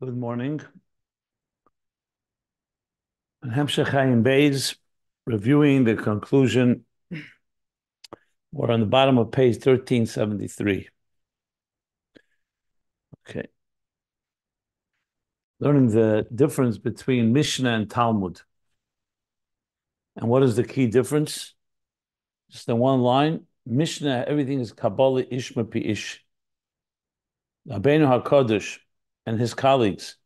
Good morning. Ayin Beis, reviewing the conclusion. We're on the bottom of page 1373. Okay. Learning the difference between Mishna and Talmud. And what is the key difference? Just in one line. Mishna, everything is Kabbalah Ishma Pi Ish. Rabbeinu HaKadosh and his colleagues,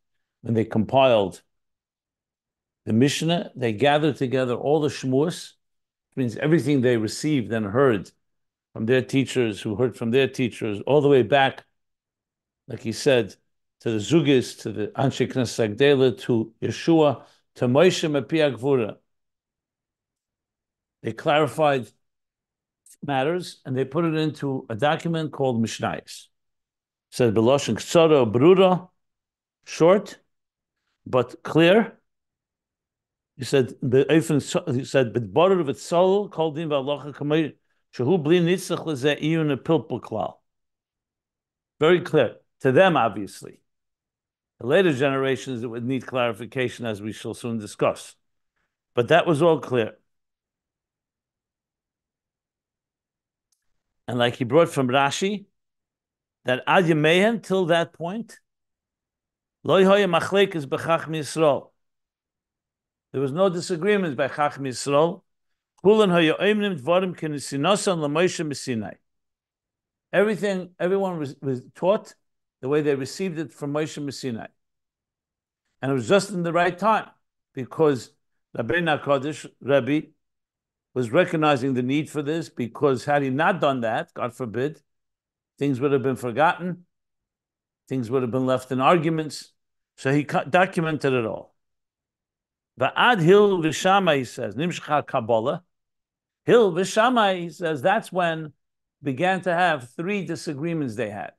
when they compiled the Mishnah, they gathered together all the Shmuas, which means everything they received and heard from their teachers, who heard from their teachers, all the way back, like he said, to the Zugis, to the Anshe Knesset Agdela, to Yeshua, to Moshe Mepi Gvura. They clarified matters and they put it into a document called Mishnayos. Said Beloshen Ksara Bruda, short but clear. He said, he said, "B'dbarer v'tzol kol din v'alocha kamei shehu bli nitzach lezeh iyun a pilpul klal." Very clear to them, obviously. The later generations, it would need clarification, as we shall soon discuss. But that was all clear. And like he brought from Rashi, that ad yemehen, till that point, lo hoya machlekes b'chachmi Yisrael. There was no disagreements by Chachmi Yisrael. Kulan hoya oimnim dvarim kenisinosan l'Moshe Sinai. Everyone was taught the way they received it from Moshe Sinai. And it was just in the right time, because Rabbeinu HaKadosh, Rabbi, was recognizing the need for this, because had he not done that, God forbid, things would have been forgotten, things would have been left in arguments. So he documented it all. Va'ad Hil V'Shamai, he says, Nimshcha Kabbalah. Hil V'Shamai, he says, that's when began to have three disagreements they had.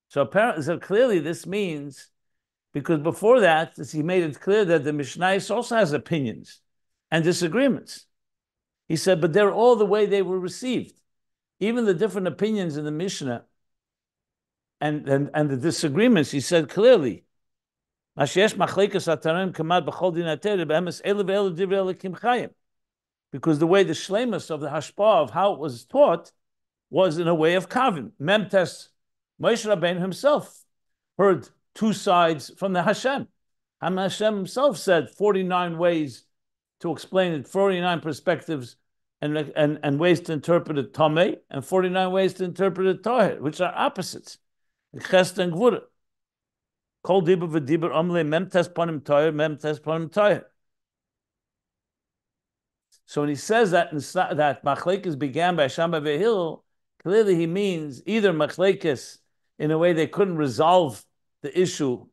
So apparently, so clearly this means, because before that, he made it clear that the Mishnayos also has opinions and disagreements. He said, but they're all the way they were received. Even the different opinions in the Mishnah and the disagreements, he said clearly, because the way the shleimus of the hashpah of how it was taught was in a way of kavim. Memtes, Moshe Rabbeinu himself heard two sides from the Hashem. Hashem himself said 49 ways to explain it, 49 perspectives and ways to interpret it tameh, and 49 ways to interpret it tahir, which are opposites. Chesed and gvura. Kol dibur v'dibur amle memtes panim tahir, memtes panim tahir. So when he says that machlekes began by Shammai ve'Hil, clearly he means either machlekes in a way they couldn't resolve the issue,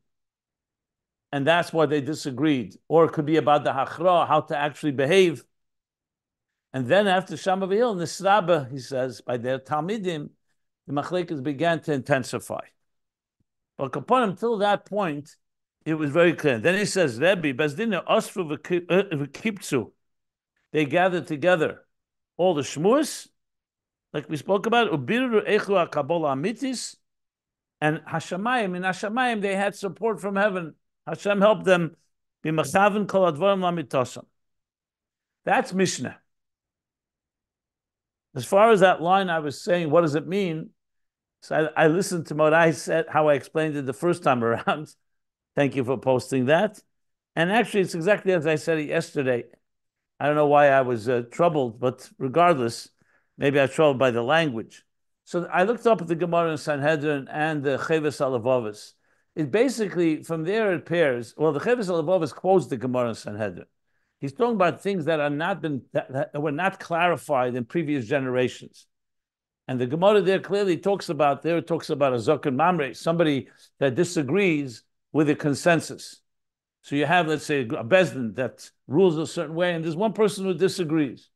and that's why they disagreed, or it could be about the hachra, how to actually behave. And then after Shammai ve'Hil, Nisraba, he says, by their Talmidim, the machlekes began to intensify. But upon until that point, it was very clear. Then he says, Rebbe, Bezdina Osru v'kiptzu. They gathered together all the shmuas, like we spoke about, ubiru echu ha'kabbalah amitis, and Hashamayim. In Hashamayim, they had support from heaven. Hashem helped them. B'machavin kol advarim lamitasam. That's Mishnah. As far as that line I was saying, what does it mean? So I listened to what I said, how I explained it the first time around. Thank you for posting that. And actually, it's exactly as I said it yesterday. I don't know why I was troubled, but regardless, maybe I was troubled by the language. So I looked up at the Gemara in Sanhedrin and the Cheves Alavavos. It basically, from there it pairs, well, the Cheves Alavavos quotes the Gemara in Sanhedrin. He's talking about things that were not clarified in previous generations. And the Gemara there clearly talks about a Zokan Mamre, somebody that disagrees with a consensus. So you have, let's say, a Bezdin that rules a certain way, and there's one person who disagrees.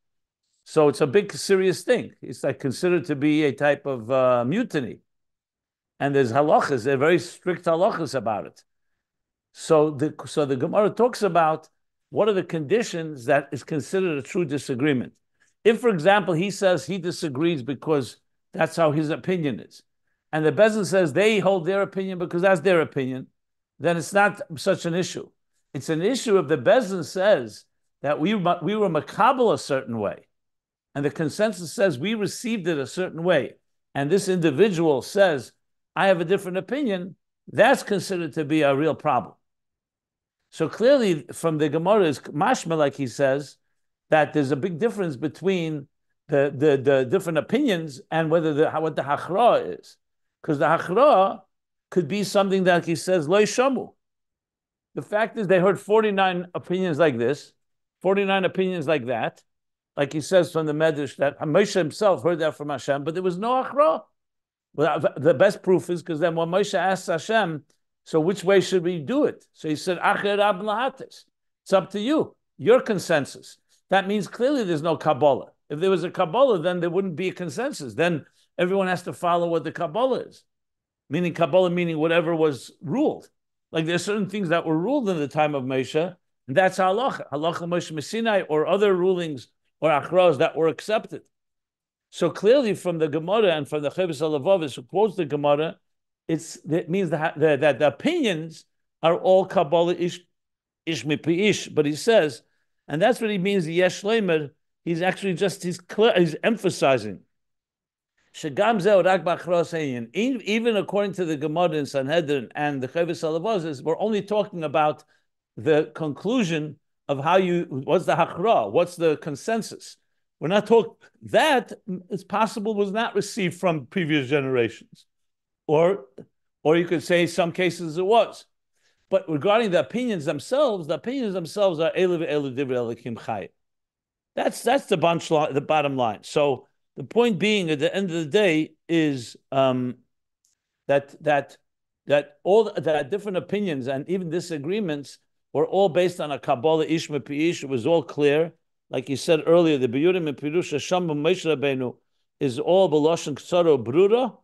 So it's a big, serious thing. It's like considered to be a type of mutiny. And there's halachas, they're very strict halachas about it. So the Gemara talks about what are the conditions that is considered a true disagreement. If, for example, he says he disagrees because that's how his opinion is, and the Bezdin says they hold their opinion because that's their opinion, then it's not such an issue. It's an issue if the Bezdin says that we were makabel a certain way, and the consensus says we received it a certain way, and this individual says, I have a different opinion, that's considered to be a real problem. So clearly, from the Gemara is mashma, like he says, that there's a big difference between the different opinions and whether what the hachra is, because the hachra could be something that he says lo shamu. The fact is, they heard 49 opinions like this, 49 opinions like that, like he says from the Medrash that Moshe himself heard that from Hashem, but there was no hachra. Well, the best proof is because then when Moshe asked Hashem, so which way should we do it? So he said, Acher Rab Lahates. It's up to you, your consensus. That means clearly there's no Kabbalah. If there was a Kabbalah, then there wouldn't be a consensus. Then everyone has to follow what the Kabbalah is. Meaning Kabbalah, meaning whatever was ruled. Like there's certain things that were ruled in the time of Moshe, and that's halacha. Halacha Moshe Sinai, or other rulings or achros that were accepted. So clearly from the Gemara and from the Chovos HaLevavos who quotes the Gemara, it means that the opinions are all Kabbalah ish mipi ish. But he says, and that's what he means, the Yesh Leimer, he's actually just, he's emphasizing. Even according to the Gemara in Sanhedrin and the Chovos HaLevavos, we're only talking about the conclusion of what's the hachra, what's the consensus. We're not talking, that it's possible was not received from previous generations. Or you could say in some cases it was. But regarding the opinions themselves are Elu Elu Divrei Elokim Chai. That's the bottom line. So the point being, at the end of the day, is that all the different opinions and even disagreements were all based on a Kabbalah ish mepi ish. It was all clear, like you said earlier. The Biyurim and Pirush Hashem Moshe Rabbeinu is all b'lashon ksaro brura.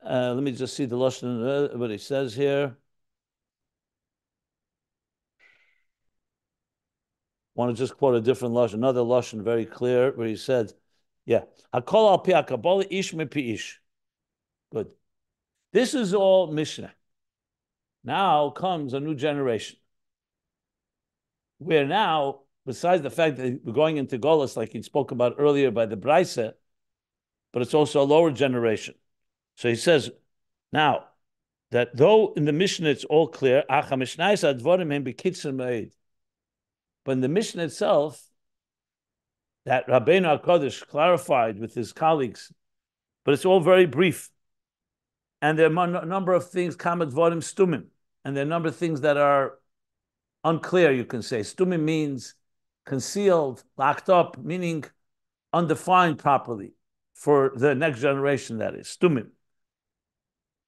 Let me just see the lashon what he says here. Want to just quote a different lashon, another lashon, very clear, where he said, "Yeah, hakol al pi hakabbalah ish mepi ish." Good. This is all Mishna. Now comes a new generation, where now, besides the fact that we're going into Golus, like he spoke about earlier by the Beraisa, but it's also a lower generation. So he says, now, that though in the Mishnah it's all clear, but in the Mishnah itself, that Rabbeinu HaKadosh clarified with his colleagues, but it's all very brief. And there are a number of things, kamat dvarim stumim, and there are a number of things that are unclear, you can say. Stumim means concealed, locked up, meaning undefined properly for the next generation, that is. Stumim.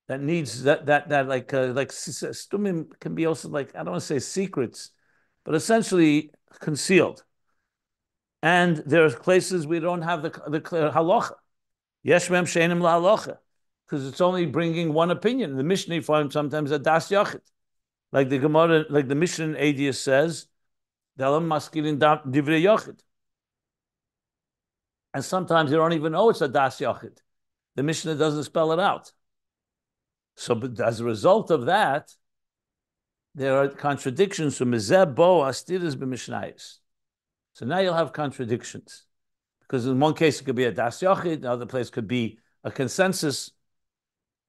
That needs like stumim can be also like, I don't want to say secrets, but essentially concealed. And there's places we don't have the clear halacha. Yesh mem she'enim lahalacha, because it's only bringing one opinion. The Mishnah you find sometimes a das yachid, like the Gemara, like the Mishnah in Adius says, dalam maskilin divrei yachid, and sometimes you don't even know it's a das yachid. The Mishnah doesn't spell it out. So, but as a result of that, there are contradictions. So now you'll have contradictions, because in one case it could be a das yachid, the other place could be a consensus.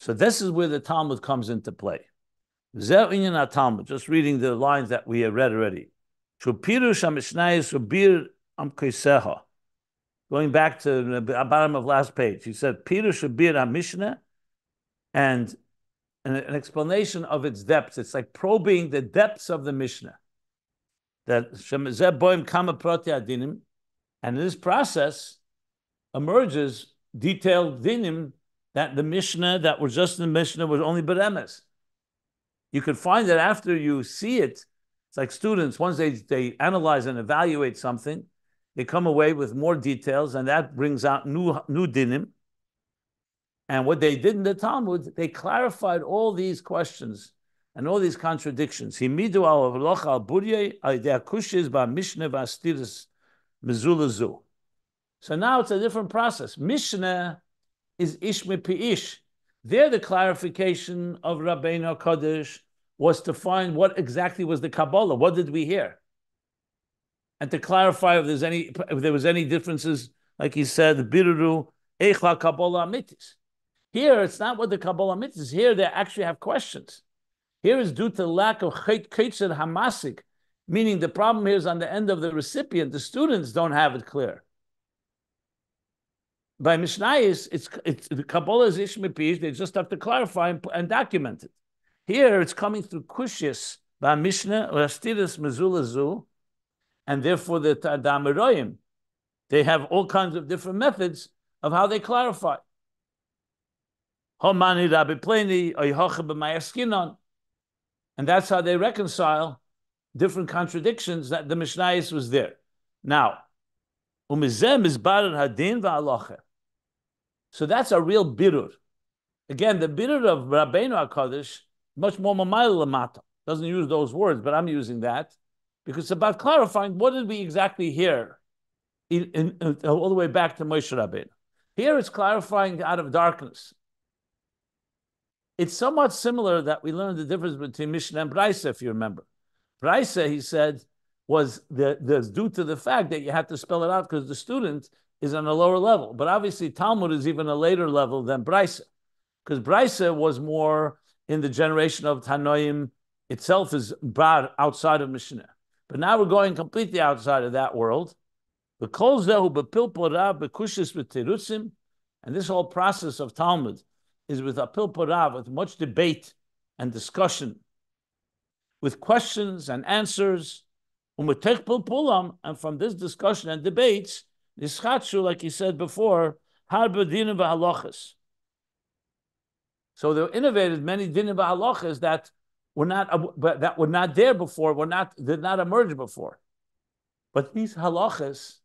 So this is where the Talmud comes into play. Talmud, just reading the lines that we have read already. Going back to the bottom of last page, he said Pirush Shabir HaMishnah, and an explanation of its depths. It's like probing the depths of the Mishnah. That Shemezeh Boim Kama Prati Adinim, and in this process emerges detailed dinim that the Mishnah that were just in the Mishnah was only beremes. You could find that after you see it, it's like students, once they analyze and evaluate something, they come away with more details, and that brings out new dinim. And what they did in the Talmud, they clarified all these questions and all these contradictions. So now it's a different process. Mishnah is ish mipi ish. They're the clarification of Rabbeinu HaKadosh, was to find what exactly was the Kabbalah. What did we hear? And to clarify if there was any differences, like he said, Biruru, Eichla Kabbalah Mitis. Here, it's not what the Kabbalah Mitis. Here, they actually have questions. Here is due to lack of Ketzer Hamasik, meaning the problem here is on the end of the recipient. The students don't have it clear. By Mishna, it's the Kabbalah is Ishmepish. They just have to clarify and document it. Here, it's coming through Kushis by Mishna or Astiris Mezulazu, and therefore the Tadameroyim. They have all kinds of different methods of how they clarify. Homani Rabbi Pleni Oyhocha b'Mayaskinon, and that's how they reconcile different contradictions that the Mishnayos was there. Now, umizem is barer hadin va'alocha. So that's a real birur. Again, the birur of Rabbeinu HaKadosh, much more mamayil lamata. Doesn't use those words, but I'm using that because it's about clarifying what did we exactly hear all the way back to Moshe Rabbeinu. Here it's clarifying out of darkness. It's somewhat similar that we learned the difference between Mishna and Beraisa, if you remember. Beraisa, he said, was due to the fact that you had to spell it out because the student is on a lower level. But obviously, Talmud is even a later level than Beraisa, because Beraisa was more in the generation of Tanoim itself is brought outside of Mishnah. But now we're going completely outside of that world. And this whole process of Talmud is with apil porav, with much debate and discussion, with questions and answers. And from this discussion and debates, like he said before, so they innovated many dinim v'halachas that were not there before, did not emerge before. But these halachas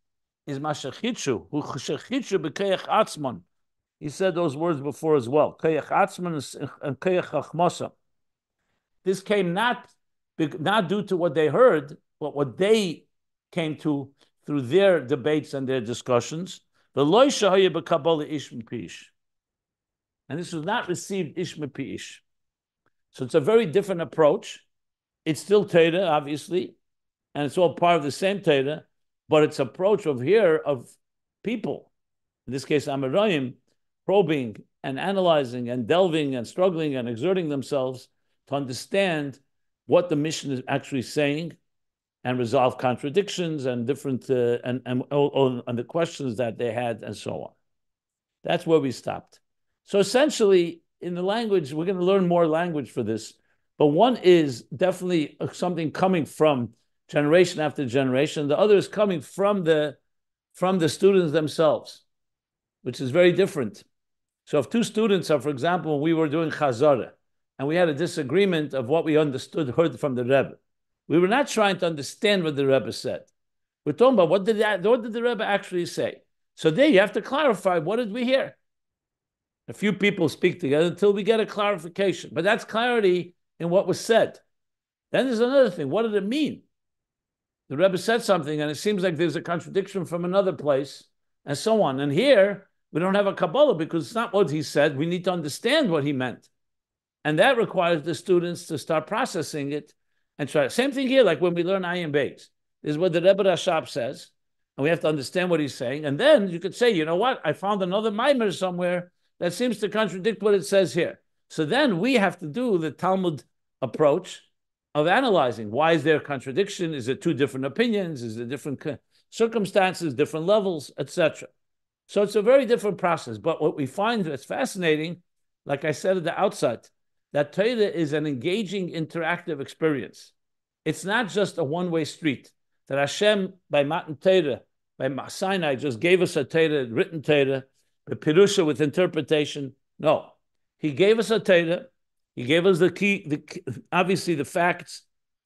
is mashachichu, who shechichu b'keyach atzman. He said those words before as well. Keyach atzman and keyach chachmasa. This came not due to what they heard, but what they came to through their debates and their discussions. The Oishaya b'Kabbalah ish m'pish. And this was not received ish m'pish. So it's a very different approach. It's still Torah, obviously, and it's all part of the same Torah, but it's approach of people, in this case Amoraim, probing and analyzing and delving and struggling and exerting themselves to understand what the Mishna is actually saying and resolve contradictions and different and the questions that they had and so on. That's where we stopped. So essentially, in the language, we're going to learn more language for this, but one is definitely something coming from generation after generation. The other is coming from the students themselves, which is very different. So if two students are, for example, when we were doing Chazara, and we had a disagreement of what we heard from the Rebbe, we were not trying to understand what the Rebbe said. We're talking about what did the Rebbe actually say. So there you have to clarify, what did we hear? A few people speak together until we get a clarification. But that's clarity in what was said. Then there's another thing. What did it mean? The Rebbe said something, and it seems like there's a contradiction from another place, and so on. And here, we don't have a Kabbalah because it's not what he said. We need to understand what he meant. And that requires the students to start processing it and try. Same thing here, like when we learn Ayin Beis. This is what the Rebbe Rashab says, and we have to understand what he's saying. And then you could say, you know what? I found another mimer somewhere that seems to contradict what it says here. So then we have to do the Talmud approach of analyzing. Why is there a contradiction? Is it two different opinions? Is it different circumstances, different levels, etc.? So it's a very different process. But what we find that's fascinating, like I said at the outset, that Torah is an engaging, interactive experience. It's not just a one-way street. That Hashem, by Matan Torah, by Sinai, just gave us a Torah, written Torah, the Pirusha with interpretation. No. He gave us a Torah. He gave us the key, obviously the facts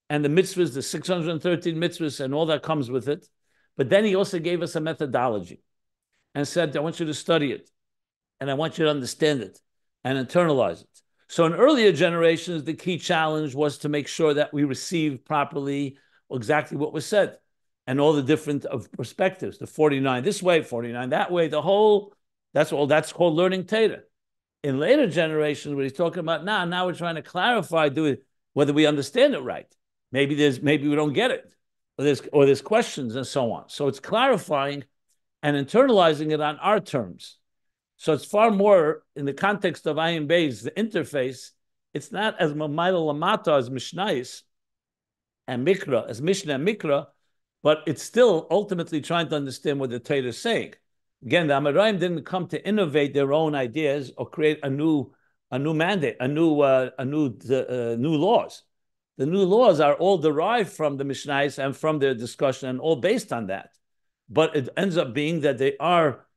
and the mitzvahs, the 613 mitzvahs and all that comes with it. But then he also gave us a methodology and said, I want you to study it and I want you to understand it and internalize it. So in earlier generations, the key challenge was to make sure that we received properly exactly what was said and all the different perspectives, the 49 this way, 49 that way, that's called learning Torah. In later generations, what he's talking about now we're trying to clarify, whether we understand it right. Maybe we don't get it, or there's questions and so on. So it's clarifying and internalizing it on our terms. So it's far more in the context of Ayin Beis, the interface. It's not as Mamayla Lamata as Mishnais and Mikra, as Mishna and Mikra, but it's still ultimately trying to understand what the Torah is saying. Again, the Amoraim didn't come to innovate their own ideas or create a new mandate, new laws. The new laws are all derived from the Mishnais and from their discussion, and all based on that. But it ends up being that they are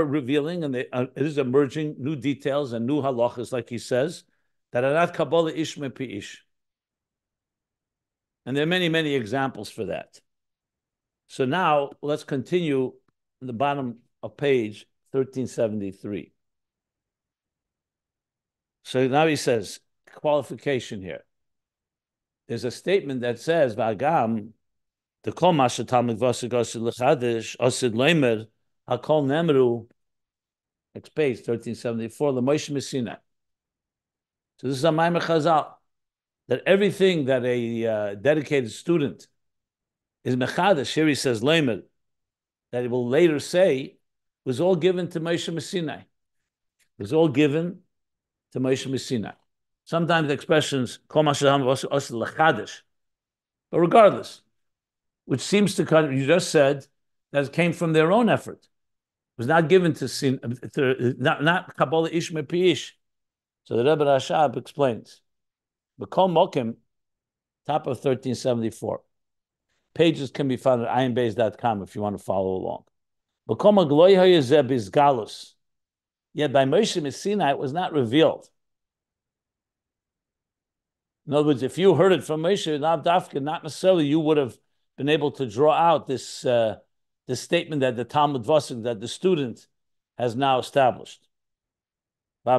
revealing, and it is emerging new details and new halachas, like he says, that are not Kabbalah ish me pi ish. And there are many, many examples for that. So now let's continue in the bottom of page 1373. So now he says, qualification here. There's a statement that says, V'agam, the kol masha Talmud v'asig osid l'chadish, osid leimer, hakol nemru, next page, 1374, l'moish Sinai. So this is a Maimer Chazal, that everything that a dedicated student is mechadish, here he says leimer, that he will later say, was all given to Moshe Sinai. It was all given to Moshe Sinai. Sometimes the expressions, kol masha Talmud v'asig osid l'chadish, but regardless, which seems to kind of, you just said, that it came from their own effort. It was not given to not Kabbalah ish me pi ish. So the Rebbe Rashab explains. B'kol mokim, top of 1374. Pages can be found at ayinbeis.com if you want to follow along. B'kol magloy hayezeh bizgalus. Yet by Moshe Sinai it was not revealed. In other words, if you heard it from Moshe, not necessarily you would have been able to draw out this this statement that the Talmud Vasik, that the student has now established. So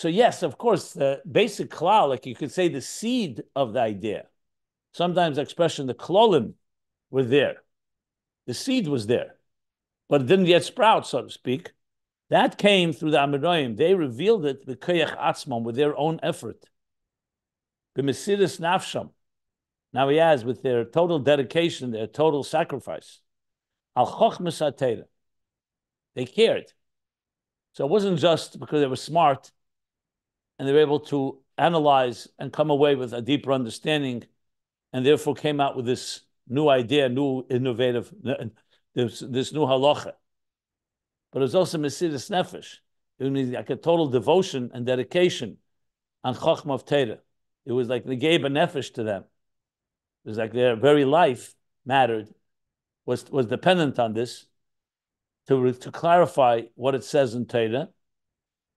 yes, of course, the basic klal, like you could say the seed of the idea. Sometimes the expression, the klolim, were there. The seed was there, but it didn't yet sprout, so to speak. That came through the Amoraim. They revealed it with their own effort. B'mesiris nafsham. Now he has, with their total dedication, their total sacrifice. Al Chochma Tataah. They cared. So it wasn't just because they were smart and they were able to analyze and come away with a deeper understanding, and therefore came out with this new idea, new innovative, this new halacha. But it was also Mesiris Nefesh. It was like a total devotion and dedication on Chochma of Torah. It was like they gave a nefesh to them. It was like their very life mattered, was dependent on this to clarify what it says in Torah.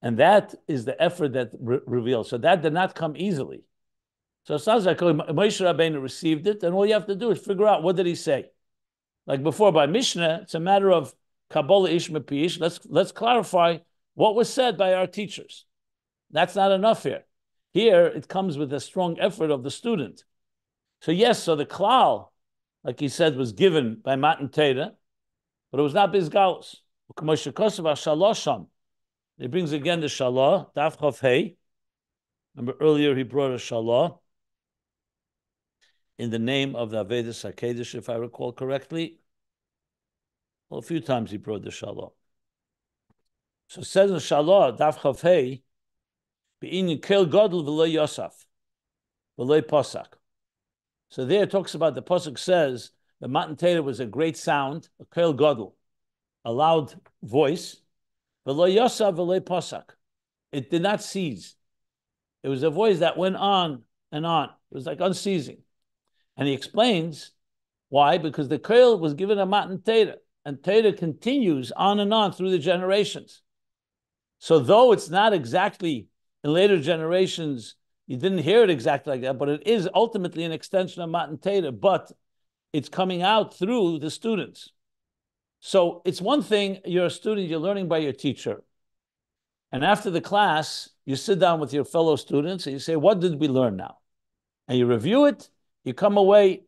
And that is the effort that reveals. So that did not come easily. So it sounds like Moshe Rabbeinu received it, and all you have to do is figure out, what did he say? Like before by Mishna, it's a matter of Kabbalah ish me pi ish. Let's clarify what was said by our teachers. That's not enough here. Here, it comes with a strong effort of the student. So yes, so the klal, like he said, was given by Matan Torah, but it was not bizgalus. He brings again the shalah, daf chav hey. Remember earlier he brought a shalah in the name of the Avedis HaKedesh, if I recall correctly. Well, a few times he brought the shalah. So it says in the shalah, daf chav hey, be'inyan kel gadol v'lo yosaf, v'lo posak. So there it talks about, the pasuk says the Matan Torah was a great sound, a kel gadol, a loud voice, v'lo yosaf v'lo posak. It did not cease. It was a voice that went on and on. It was like unceasing. And he explains why, because the kel was given a Matan Torah, and Torah continues on and on through the generations. So though it's not exactly in later generations, you didn't hear it exactly like that, but it is ultimately an extension of Matan Torah, but it's coming out through the students. So it's one thing, you're a student, you're learning by your teacher. And after the class, you sit down with your fellow students and you say, what did we learn now? And you review it, you come away,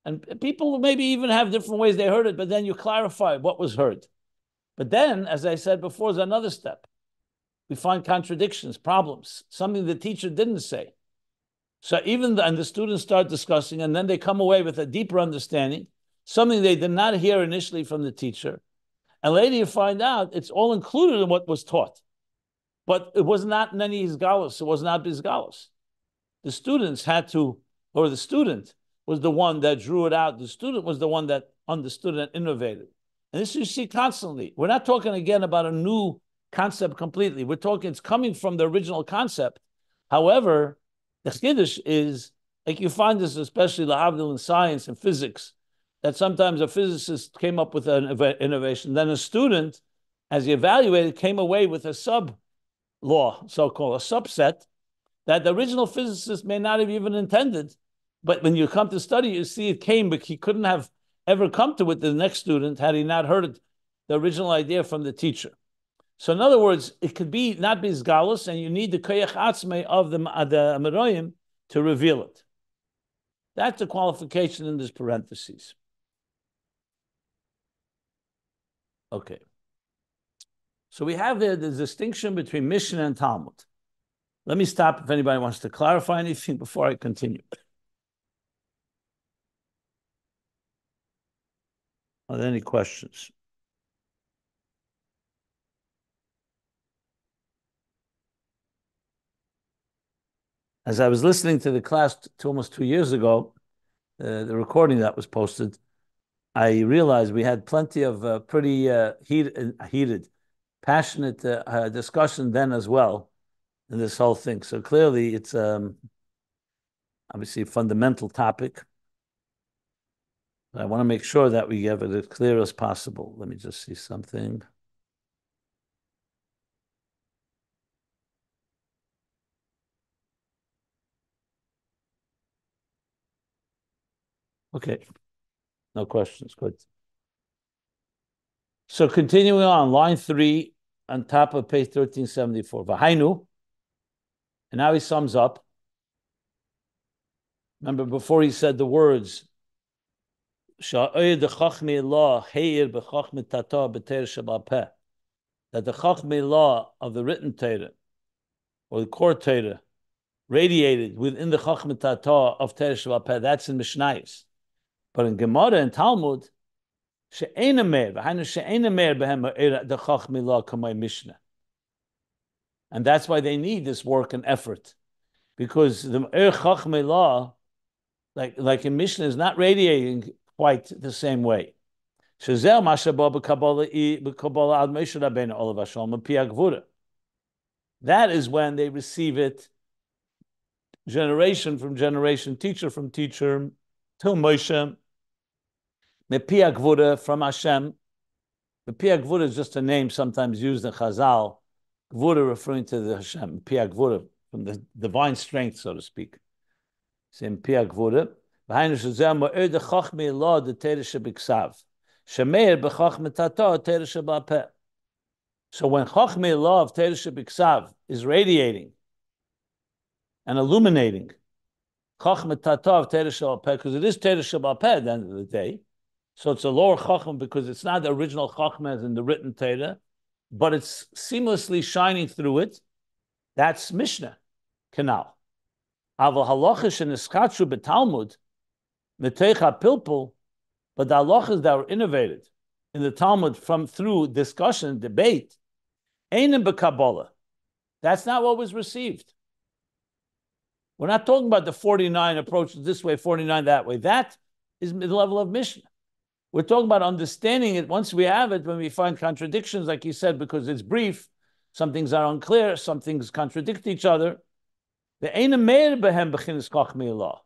and people maybe even have different ways they heard it, but then you clarify what was heard. But then, as I said before, is another step. we find contradictions, problems, something the teacher didn't say. So and the students start discussing, and then they come away with a deeper understanding, something they did not hear initially from the teacher. And later you find out it's all included in what was taught. But it was not Nani Izgalos, it was not Bizgalos. The students had to, or the student was the one that drew it out. The student was the one that understood and innovated. And this you see constantly. We're not talking again about a new concept completely. We're talking, it's coming from the original concept. However, the Chiddush is, like you find this especially L'Havdil in science and physics, that sometimes a physicist came up with an innovation, then a student, as he evaluated, came away with a sub-law, so-called, a subset, that the original physicist may not have even intended, but when you come to study, you see it came, but he couldn't have ever come to it, the next student, had he not heard the original idea from the teacher. So in other words, it could be not bizgalus, and you need the koyach atzmei of the Amoraim to reveal it. That's the qualification in this parentheses. Okay. So we have there the distinction between Mishna and Talmud. Let me stop if anybody wants to clarify anything before I continue. Are there any questions? As I was listening to the class almost 2 years ago, the recording that was posted, I realized we had plenty of pretty heated, passionate discussion then as well in this whole thing. So clearly it's obviously a fundamental topic. I want to make sure that we have it as clear as possible. Let me just see something. Okay, no questions, good. So continuing on, line 3, on top of page 1374. V'hainu, and now he sums up. Remember before he said the words, that the Chochma Ilaah of the written Torah, or the core Torah, radiated within the Chochma Tataah of Torah Sheba'al Peh. That's in Mishnayos. But in Gemara and Talmud, she'eina meir behem the Chochma Ilaah kamay Mishna. And that's why they need this work and effort. Because the Chochma Ilaah, like in Mishna, is not radiating quite the same way. That is when they receive it generation from generation, teacher from teacher, till Moshe, mepiya gvura from Hashem. Mepiya gvura is just a name sometimes used in Chazal. Gvura referring to the Hashem, mepiya gvura, from the divine strength, so to speak. Same mepiya gvura. So when Chochma Ilaah of Torah Shebiksav is radiating and illuminating Chochma Tataah of Torah Sheba'al Peh, because it is Torah Sheba'al Peh at the end of the day. So it's a lower Chochma because it's not the original Chochma as in the written Torah, but it's seamlessly shining through it. That's Mishnah, canal. Aval halachish and iskachu betalmud, meteicha pilpul, but the halachas that were innovated in the Talmud through discussion, debate, einim b'Kabbalah. That's not what was received. We're not talking about the 49 approaches this way, 49 that way. That is the level of Mishnah. We're talking about understanding it once we have it, when we find contradictions, like you said, because it's brief, some things are unclear, some things contradict each other. The einim meir behem b'chinas Chochma Ilaah.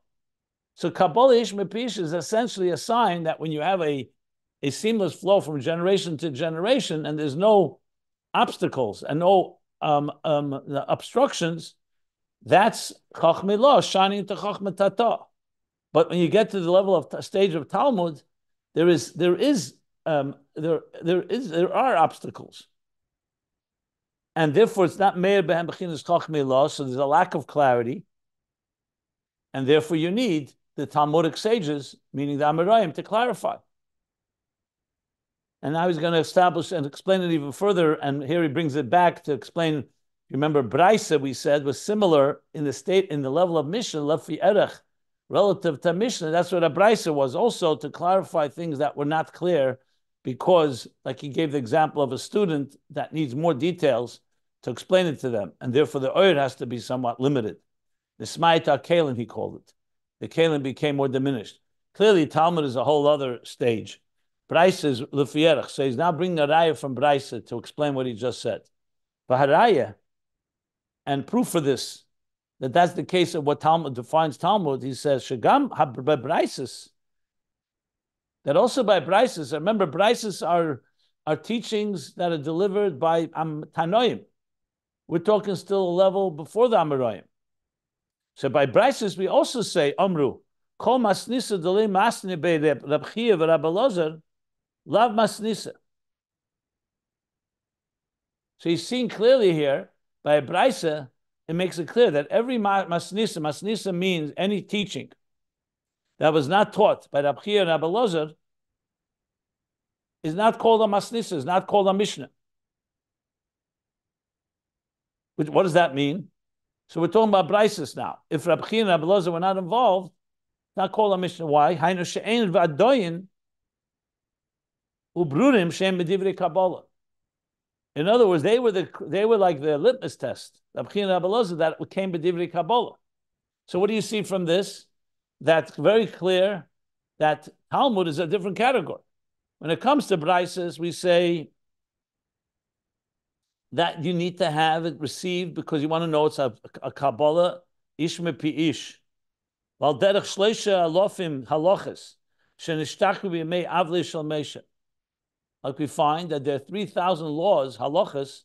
So Kabbalah Ish Mepish is essentially a sign that when you have a seamless flow from generation to generation, and there's no obstacles and no obstructions, that's Chochma Ilaah shining into Chochma Tataah. But when you get to the level of stage of Talmud, there are obstacles, and therefore it's not Meir Behem B'chinas Chochma Ilaah. So there's a lack of clarity, and therefore you need the Talmudic sages, meaning the Amoraim, to clarify. And now he's going to establish and explain it even further. And here he brings it back to explain You remember Beraisa, we said, was similar in the level of Mishna, Lefi Erech, relative to Mishna. That's what a Beraisa was, also to clarify things that were not clear, because, like he gave the example of a student that needs more details to explain it to them, and therefore the oir has to be somewhat limited. The Smaita Kalim, he called it. The Kalim became more diminished. Clearly, Talmud is a whole other stage. Beraisa is Lefi Erech, so he's now bringing a raya from Beraisa to explain what he just said. Vaharaya, and proof for this, that's the case of what Talmud defines Talmud. He says, Shagam Beraisas, that also by Beraisas, remember, Beraisas are teachings that are delivered by Tanoim. We're talking still a level before the Amoraim. So by Beraisas, we also say, Amru, Kol Masnisa Dele Masni Be Reb Chia V'Rab Elazar, Lav Masnisa. So he's seeing clearly here, by a Beraisa, it makes it clear that every masnisa means any teaching that was not taught by Reb Chia and Reb Elazar is not called a masnisa, is not called a Mishna. What does that mean? So we're talking about Beraisas now. If Reb Chia and Reb Elazar were not involved, it's not called a Mishna. Why? Hainu she'ein v'adoyin ubrurim she'em b'divrei Kabbalah. In other words, they were like the litmus test, Reb Chia and Reb Elazar, that came b'divrei Kabbalah. So what do you see from this? That's very clear that Talmud is a different category. When it comes to Beraisas, we say that you need to have it received because you want to know it's a Kabbalah, ish mepi ish. Val derech shleisha alofim halachas, shenishtachu b'yemei avli shel Moshe. Like we find that there are 3,000 laws, halachas,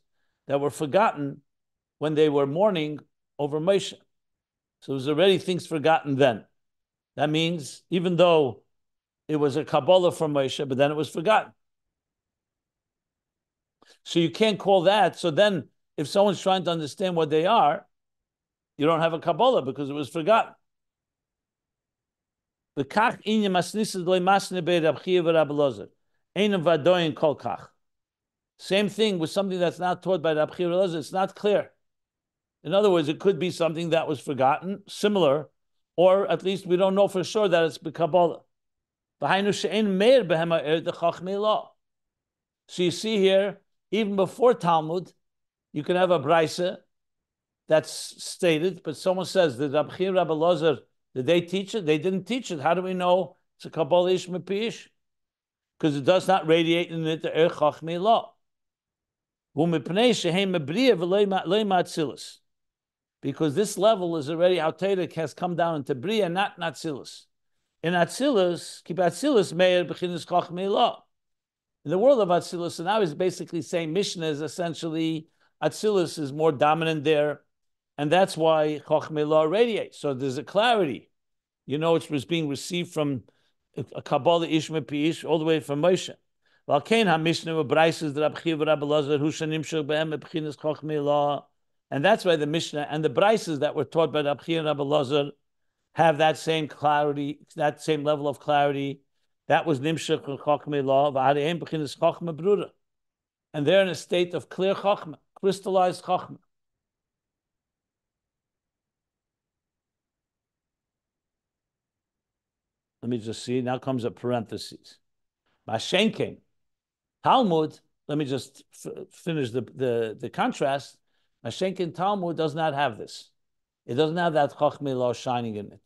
that were forgotten when they were mourning over Moshe. So there's already things forgotten then. That means even though it was a Kabbalah from Moshe, but then it was forgotten. So you can't call that. So then if someone's trying to understand what they are, you don't have a Kabbalah because it was forgotten. Same thing with something that's not taught by Reb Chia and Elazar. It's not clear. In other words, it could be something that was forgotten, similar, or at least we don't know for sure that it's Kabbalah. So you see here, even before Talmud, you can have a Beraisa that's stated, but someone says, did Reb Chia and Reb Elazar, did they teach it? They didn't teach it. How do we know it's a Kabbalah ish mepi ish? Because it does not radiate in it the Chochma Ilaah. Because this level is already how Torah has come down into Bria, not Atzilus. In Atzilus, keep Atzilus meir b'chinas Chochma Ilaah. In the world of Atzilus, and now he's basically saying Mishna is essentially Atzilus is more dominant there, and that's why Chochma Ilaah radiates. So there's a clarity. You know, it was being received from a Kabbalah ish mepi ish all the way from Moshe. Valkein ha-Mishna v'Beraisas Reb Chia v'Reb Elazar hu shenimshach behem b'chinas Chochma Ilaah. And that's why the Mishnah and the Beraisas that were taught by Reb Chia and Reb Elazar have that same clarity, that same level of clarity. That was Nimshach Chochma Ilaah v'Areim b'chinas Chochma Brura. And they're in a state of clear Chochma, crystallized Chochma. Let me just see. Now comes a parenthesis. Mashenkin. Talmud, let me just finish the contrast. Mashenkin Talmud does not have this. It doesn't have that Chochma Ilaah shining in it.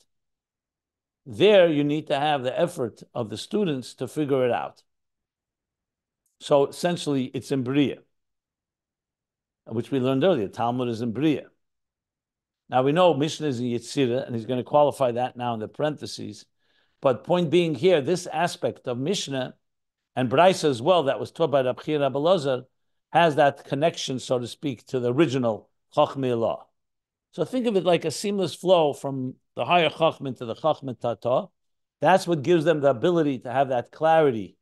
There, you need to have the effort of the students to figure it out. So essentially, it's in Bria, which we learned earlier. Talmud is in Bria. Now we know Mishna is in Yetzirah, and he's going to qualify that now in the parentheses. But point being here, this aspect of Mishna and Beraisa as well, that was taught by Reb Chia and Reb Elazar, has that connection, so to speak, to the original Chochma Ilaah. So think of it like a seamless flow from the higher Chochma to the Chochma Tataah. That's what gives them the ability to have that clarity,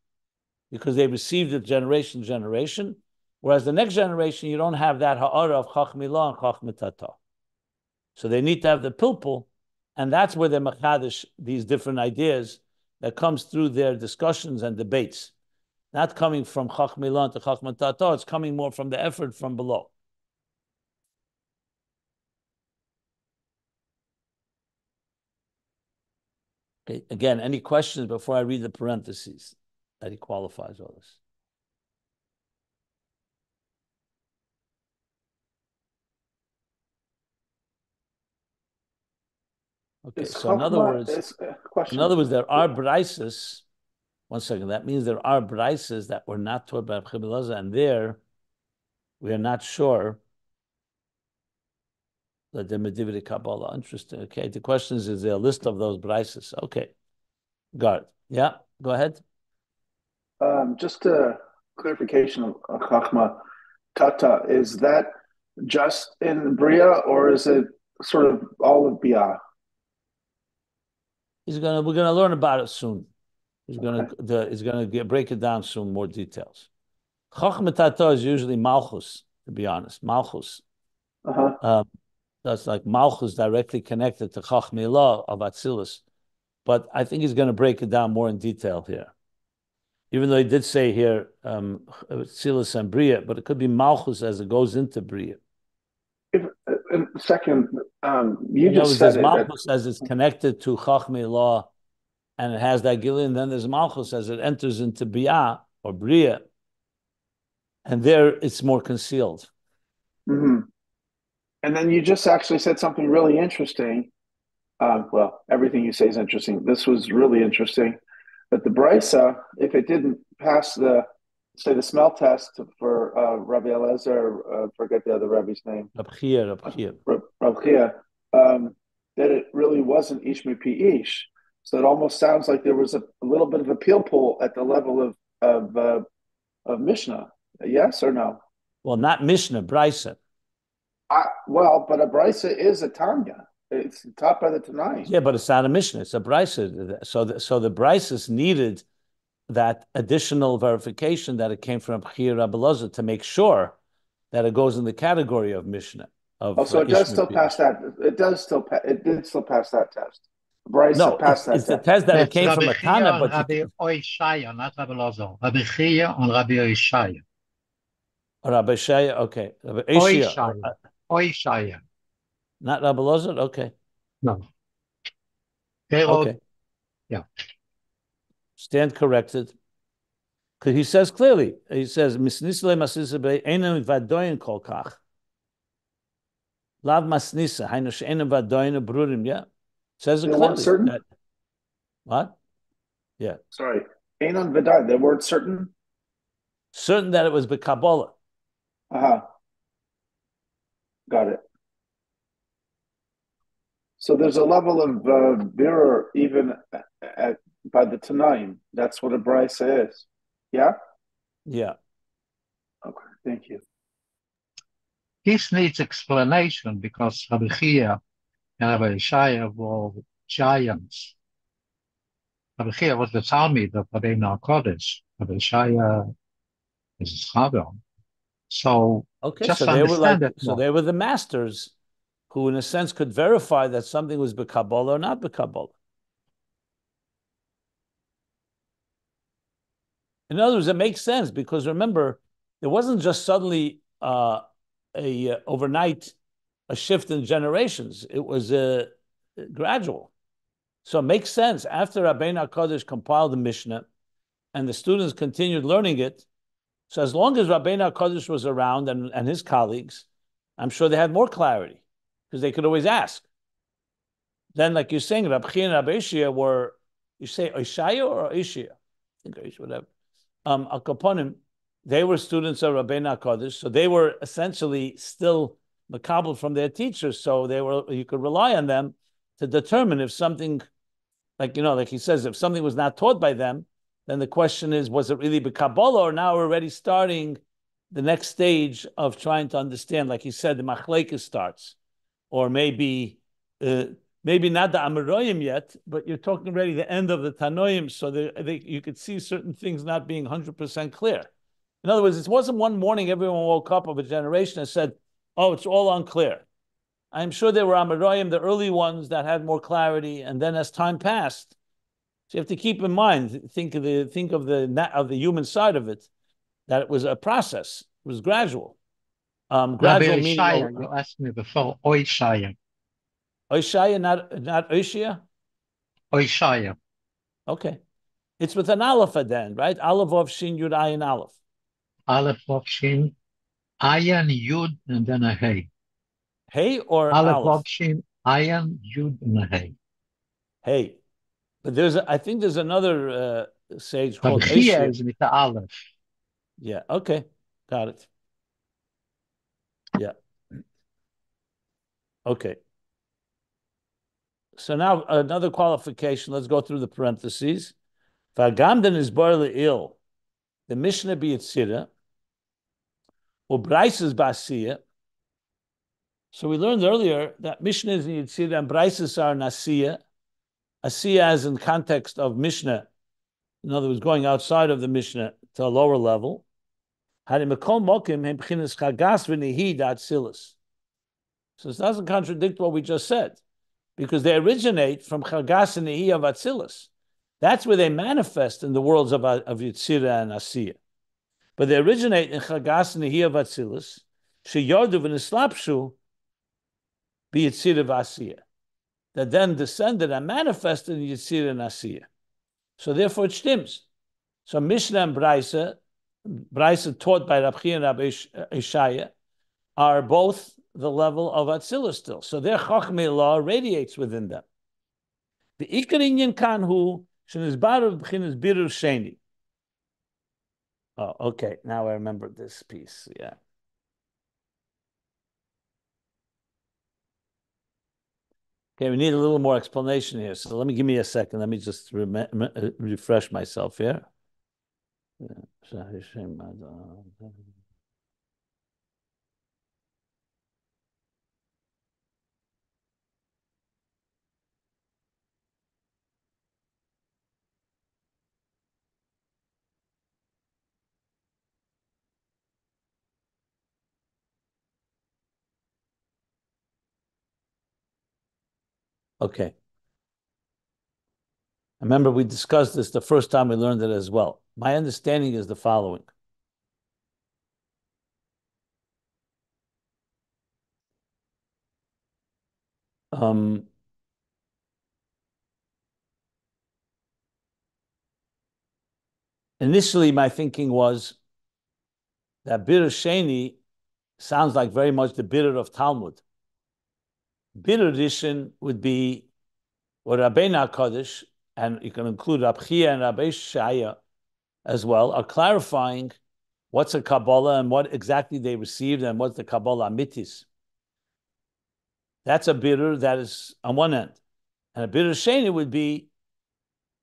because they received it generation to generation. Whereas the next generation, you don't have that ha'ara of Chochma Ilaah and Chochma Tataah. So they need to have the pilpul, and that's where they machadish these different ideas that comes through their discussions and debates. Not coming from Chochma Ilaah to Chochma Tataah, it's coming more from the effort from below. Okay. Again, any questions before I read the parentheses that he qualifies all this? Okay. So in other words, there are Beraisas. One second. That means there are Beraisas that were not taught by Chochma Ilaah, and there we are not sure that they're Medivri Kabbalah. Interesting. Okay. The question is there a list of those Beraisas? Okay. Got it. Yeah. Go ahead. Just a clarification of Chochma Tataah. Is that just in Bria, or is it sort of all of Bia? We're gonna learn about it soon. He's gonna break it down soon, more details. Chochma Tataah is usually Malchus, to be honest. Malchus. That's like Malchus directly connected to Chochma Ilaah of Atzilus. But I think he's going to break it down more in detail here. Even though he did say here Atzilus and Bria, but it could be Malchus as it goes into Bria. Second, you just said it. Malchus as it's connected to Chochma Ilaah, and it has that Gilui, and then there's Malchus as it enters into Bia or Bria, and there it's more concealed. Mm-hmm. And then you just actually said something really interesting. Well, everything you say is interesting. This was really interesting. That the Beraisa, if it didn't pass the smell test for Rabbi Eliezer, forget the other Rabbi's name, Rab Chia, that it really wasn't Ish Mipi Ish. So it almost sounds like there was a little bit of a peel pull at the level of Mishnah. Yes or no? Well, not Mishnah, Beraisa. Well, but a Beraisa is a Tanya. It's taught by the Tanai. Yeah, but it's not a Mishnah. It's a Beraisa. So the Beraisas needed that additional verification that it came from Rabbi Eliezer to make sure that it goes in the category of Mishnah. So it does still pass that. It did still pass that test. Beraisa passed that test. It's the test that it came from a Tana, but Rabbi Oishaya, not Rabbi Eliezer. Rabbi Chia and Rabbi Oishaya. Rabbi Oishaya, okay. Rabbi Oishaya. Not Rabbi Eliezer? Okay. No. Okay. Yeah. Stand corrected. Because he says clearly, he says, Misnisle masisa be'enem vadoyin kol kach. Lav masnisa, hainu she'enem vadoyin brurim, yeah. Says it clearly. Certain? What? Yeah. Sorry. Einon vadoyin, they weren't certain? Certain that it was Kabbalah. Got it. So there's a level of birur even by the Tanaim. That's what a Beraisa is. Yeah? Yeah. Okay, thank you. This needs explanation because Rabbi Chia and Rabbi Oishaya were giants. Rabbi Chia was the Talmud of Rabbi Kodesh. Rabbi Oishaya is his father. So okay, just so they were like, so they were the masters who, in a sense, could verify that something was Kabbalah or not Kabbalah. In other words, it makes sense because remember, it wasn't just suddenly overnight a shift in generations. It was gradual. So it makes sense. After Rabbeinu HaKadosh compiled the Mishnah and the students continued learning it, so as long as Rabbeinu HaKadosh was around and his colleagues, I'm sure they had more clarity because they could always ask. Then, like you're saying, Rabbi Chia and Rabbi Oishaya were, you say Oishaya or Oishaya? I think Oishaya, whatever. Al Kaponim, they were students of Rabbeinu HaKadosh, so they were essentially still makabel from their teachers, so you could rely on them to determine if something, like he says, if something was not taught by them, then the question is, was it really Kabbalah, or now we're already starting the next stage of trying to understand, like he said, the Machlekes starts, or maybe not the Amoraim yet, but you're talking already the end of the Tanoim, so you could see certain things not being 100% clear. In other words, it wasn't one morning everyone woke up of a generation and said, oh, it's all unclear. I'm sure there were Amoraim, the early ones, that had more clarity, and then as time passed, so you have to keep in mind, think of the human side of it, that it was a process. It was gradual. Gradual meaning. Oishaya, you asked me before. Oishaya. Oishaya, not Oishaya? Oishaya. Okay. It's with an aleph at the end, right? Aleph of Shin Yud Ayin Aleph. Aleph Vav Shin, Ayin Yud, and then a Hey. Hey or Aleph aleph? Vav Shin, Ayin Yud, and a Hey. Hey. But I think there's another sage called Rabchia Oishaya. is with the Aleph. Yeah. Okay. Got it. Yeah. Okay. So now another qualification. Let's go through the parentheses. Vagamden is barely ill. The Mishna be Yitzira. Or Beraisa Basiya. So we learned earlier that Mishna is in Yitzira and Beraisa are Nasiya. Asiya as in context of Mishna. In other words, going outside of the Mishnah to a lower level. So it doesn't contradict what we just said, because they originate from Chagas and Nehi of Atzilus. That's where they manifest in the worlds of Yitzira and Asiya. But they originate in Chagas and Nehi of Atzilus, Sheyordu v'nislapshu b'Yitzira v'Asiya, that then descended and manifested in Yitzira and Asiya. So therefore it stems. So Mishna and Beraisa taught by Rabbi and Rabbi Oishaya, are both the level of Atzilus still. So their Chochma Ilaah radiates within them. The Ikar Inyan Kanhu Shenizbaru B'chinas Birur Sheni. Oh, okay. Now I remember this piece. Yeah. Okay, we need a little more explanation here. So give me a second. Let me just refresh myself here. Okay. Remember, we discussed this the first time we learned it as well. My understanding is the following. Initially, my thinking was that Birur Sheni sounds like very much the Birur of Talmud. Birur Rishon would be what Rabbeinu HaKadosh, and you can include Rabchia and Rabbi Oishaya as well, are clarifying what's a Kabbalah and what exactly they received and what's the Kabbalah Amitis. That's a Birur that is on one end. And a Birur Sheni would be,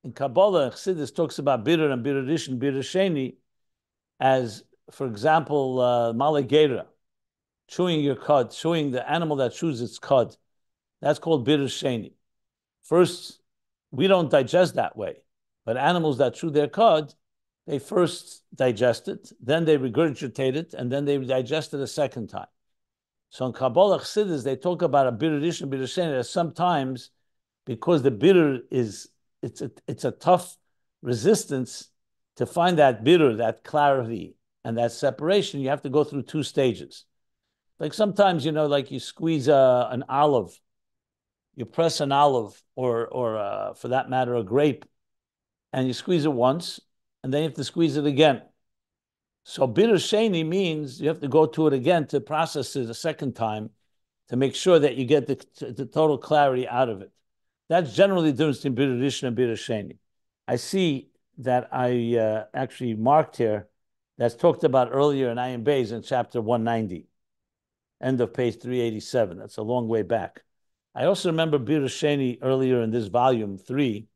in Kabbalah, Chassidus talks about Birur and Birur Rishon, Birur Sheni, as, for example, Malegera, chewing your cud, chewing the animal that chews its cud. That's called Birur Sheni. First, we don't digest that way, but animals that chew their cud, they first digest it, then they regurgitate it, and then they digest it a second time. So in Kabbalah Chassidus, they talk about a Birur Rishon, Birur Sheni, that sometimes, because the Birur it's a tough resistance to find that Birur, that clarity, and that separation, you have to go through two stages. Like sometimes, like you squeeze an olive, you press an olive, or for that matter, a grape, and you squeeze it once, and then you have to squeeze it again. So Birur Sheni means you have to go to it again to process it a second time to make sure that you get the total clarity out of it. That's generally the difference between Birur Rishon and Birur Sheni. I see that I actually marked here that's talked about earlier in Ayin Beis in chapter 190, end of page 387. That's a long way back. I also remember Birur Sheni earlier in this volume 3,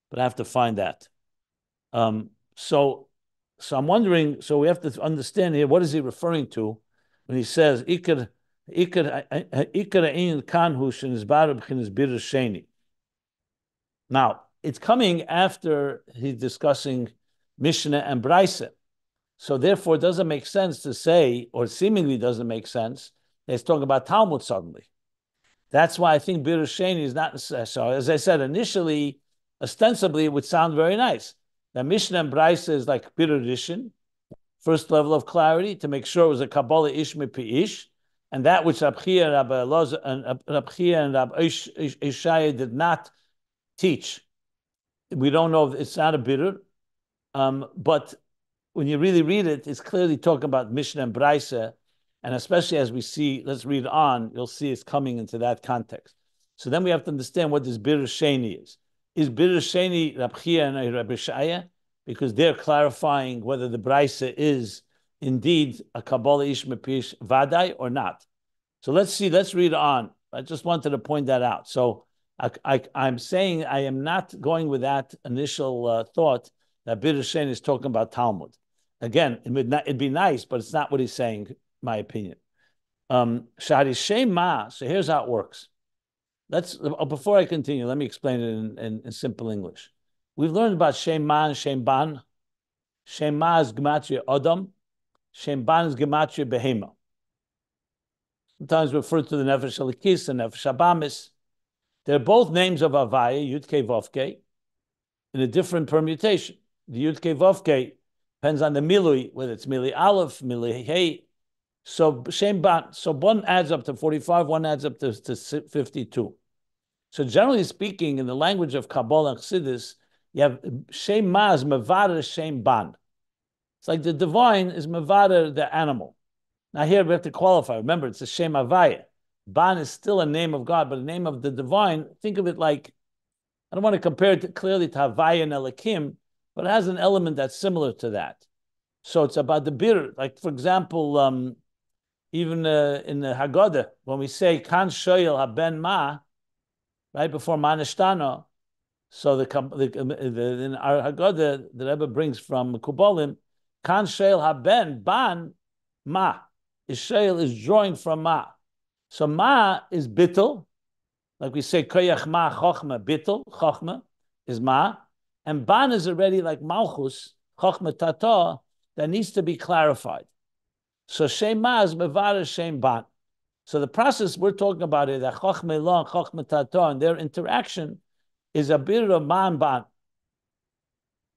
but I have to find that. So I'm wondering, so we have to understand here, what is he referring to when he says, Ikar Ayin Kanhu Shenizbaru B'chinas Birur Sheni. Now, it's coming after he's discussing Mishna and Beraisa. So therefore, it doesn't make sense to say, or seemingly doesn't make sense, that he's talking about Talmud suddenly. That's why I think Birur Sheni is not necessary. So as I said, initially, ostensibly, it would sound very nice. Now, Mishna and Beraisa is like Birur Rishon, first level of clarity, to make sure it was a Kabbalah Ish Mipi Ish, and that which Rabchia and Rabbi Oishaya did not teach. We don't know if it's not a birur, but when you really read it, it's clearly talking about Mishna and Beraisa, and especially as we see, let's read on, you'll see it's coming into that context. So then we have to understand what this birur sheni is. Is birur sheni Rab Chia and Rab Oishaya? Because they're clarifying whether the Beraisa is indeed a Kabbalah Ish Mepish Vadai or not. So let's see, let's read on. I just wanted to point that out. So I'm saying I am not going with that initial thought that birur sheni is talking about Talmud. Again, it'd be nice, but it's not what he's saying, my opinion. Shari Shema, so here's how it works. Before I continue, let me explain it in simple English. We've learned about Shema and Shemban. Shema is Gematria Adam. Shemban is Gematria Behema. Sometimes referred to the Nefesh Elikis and Nefesh Abamis. They're both names of Havaya, Yud Kei Vav Kei, in a different permutation. The Yud Kei Vav Kei depends on the milui, whether it's milui aleph, milui hey. So Shemban, so one adds up to 45, one adds up to 52. So generally speaking, in the language of Kabbalah and Chassidus, you have Shema is Mevada Shemban. It's like the divine is Mevada the animal. Now here we have to qualify. Remember, it's a Shem Havaya. Ban is still a name of God, but a name of the divine. Think of it like, I don't want to compare it clearly to Havaya and Elikim, but it has an element that's similar to that. So it's about the birur. Like, for example, even in the Haggadah, when we say Kan Shoyel Haben Ma, right before Manishtana, so in our Haggadah, the Rebbe brings from Kubalim, Kan Shoyel Haben Ban Ma. Ishayel is drawing from Ma. So Ma is bittul, like we say Koyach Ma Chochma bittul, Chochma is Ma, and Ban is already like Malchus, Chochma Tataah, that needs to be clarified. So Shem Ma is Mevara Shem Ban. So the process we're talking about is that Chochma Ilaah and Chochma Tataah and their interaction is a bit of Ma and Ban.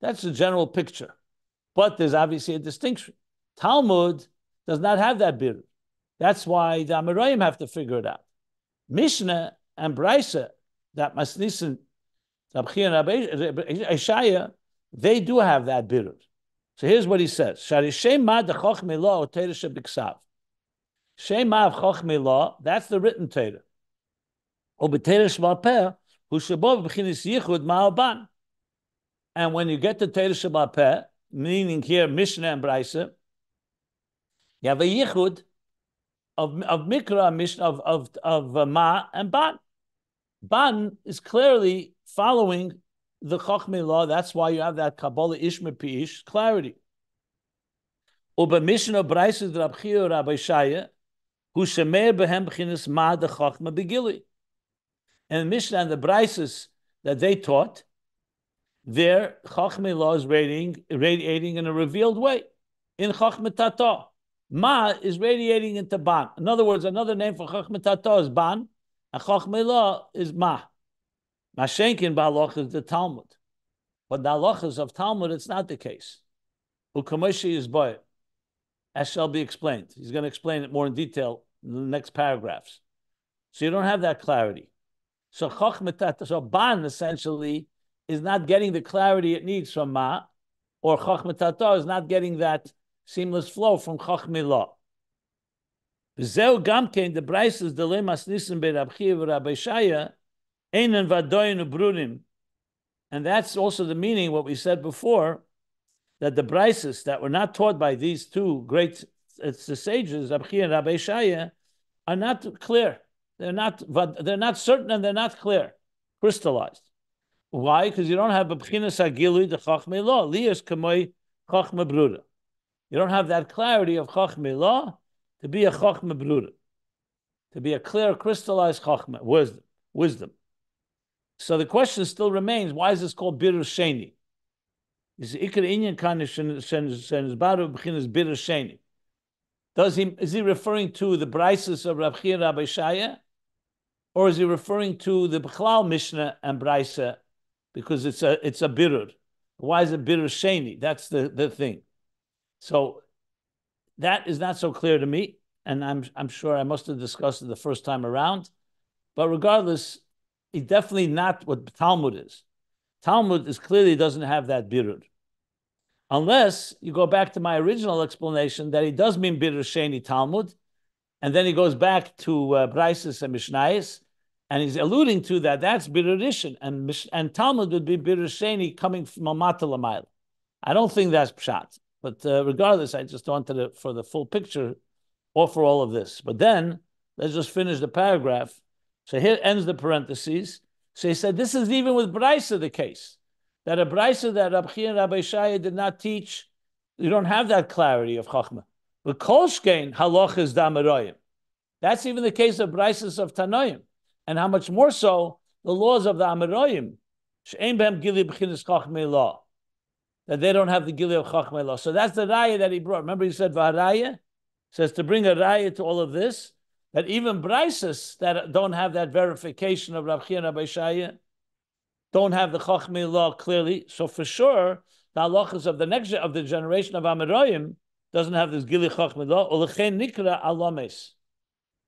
That's the general picture. But there's obviously a distinction. Talmud does not have that birur. That's why the Amoraim have to figure it out. Mishna and Beraisa, that Masnisin, Rab Chia and Oishaya, they do have that birur. So here's what he says: Shari Shema de Chochma Ilaah Torah shebiksav. Shema of Chochma Ilaah, that's the written Torah. Ub'Torah shebal peh hu shebo b'chinas yichud ma'aban. And when you get to Torah shebal peh, meaning here Mishna and Beraisa, you have a yichud of Mikra, Mishna of Ma and Ban. Ban is clearly following the Chochma Ilaah. That's why you have that Kabbalah Ish Mepish clarity. Uba Mishna Beraisa Rab Chia Rab Oishaya, who shemer behem b'chinas Ma de Chochma begili. And Mishna and the Beraisas that they taught, their Chochma Ilaah is radiating in a revealed way in Chochma Tataah. Ma is radiating into Ban. In other words, another name for Chochma Tataah is Ban, and Chochma Ilaah is Ma. Mashenkin ba'aloch is the Talmud. But the halachas of Talmud, it's not the case. Ukamoshi is boy, as shall be explained. He's going to explain it more in detail in the next paragraphs. So you don't have that clarity. So Chochma Tataah, so Ban essentially is not getting the clarity it needs from Ma, or Chochma Tataah is not getting that seamless flow from Chochma Ilaah. V'zeu gamkein the Beraisas the lemas nisim be Rab Chia v'Rab Oishaya einen vadoyin ubrunim, and that's also the meaning what we said before, that the Beraisas that were not taught by these two great sages, Rab Chia and Rab Oishaya, are not clear. They're not certain and they're not clear, crystallized. Why? Because you don't have a b'chinas hagilui the Chochma Ilaah liyas kamoi Chochma Brura. You don't have that clarity of Chochma Ilaah to be a Chochma Brura, to be a clear, crystallized Chochma, wisdom. So the question still remains, why is this called birur sheni? Is he referring to the Beraisas of Rab Chia and Rab Oishaya, or is he referring to the Bechlal Mishna and Beraisa because it's a birur? Why is it birur sheni? That's the thing. So that is not so clear to me, and I'm sure I must have discussed it the first time around. But regardless, definitely not what Talmud is. Talmud is clearly doesn't have that birur. Unless you go back to my original explanation that he does mean birur sheni Talmud, and then he goes back to Beraisa and Mishnayos, and he's alluding to that that's birur rishon, and Talmud would be birur sheni coming from Amata Lamayla. I don't think that's pshat, but regardless, I just wanted to, for the full picture, offer all of this. But then let's just finish the paragraph. So here ends the parentheses. So he said, this is even with Beraisa the case. That a Beraisa that Rabbi Chia and Rabbi Oishaya did not teach, you don't have that clarity of Chochma. But Kolshkein halachas d'Amoraim. That's even the case of Beraisas of Tanoim. And how much more so, the laws of the Amoraim, she'ein behem gili b'chinas Chochma Ilaah, that they don't have the gili of Chochma Ilaah. So that's the raya that he brought. Remember he said, v'haraya? Says to bring a raya to all of this, that even Beraisas that don't have that verification of Rabbi Chia and Rabbi Oishaya don't have the Chochma Ilaah clearly. So for sure, the halachas of the next of the generation of Amoraim doesn't have this gili Chochma Ilaah. Ulechein nikra alames.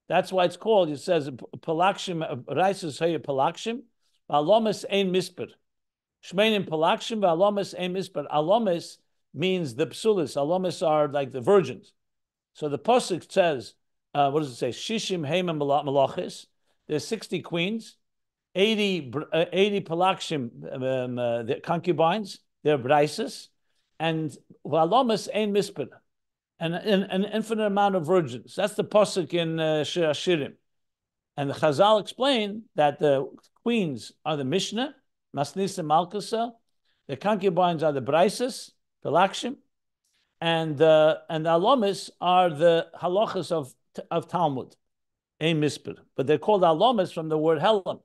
That's why it's called. It says palakshim Beraisas haya palakshim, alames ein misper. Shmeinim palakshim alames ein misper. Alames means the psulis. Alames are like the virgins. So the pasuk says, what does it say? Shishim heima malachis. There's 60 queens, 80 palakshim, the concubines. They're Beraisas, and valamas ein misper, and an infinite amount of virgins. That's the pasuk in Shir Hashirim. And the Chazal explain that the queens are the Mishna, Masnis and Malkusa. The concubines are the Beraisas, palakshim. And the alamis are the halachas of Talmud, ein misper, but they're called alamis from the word helam.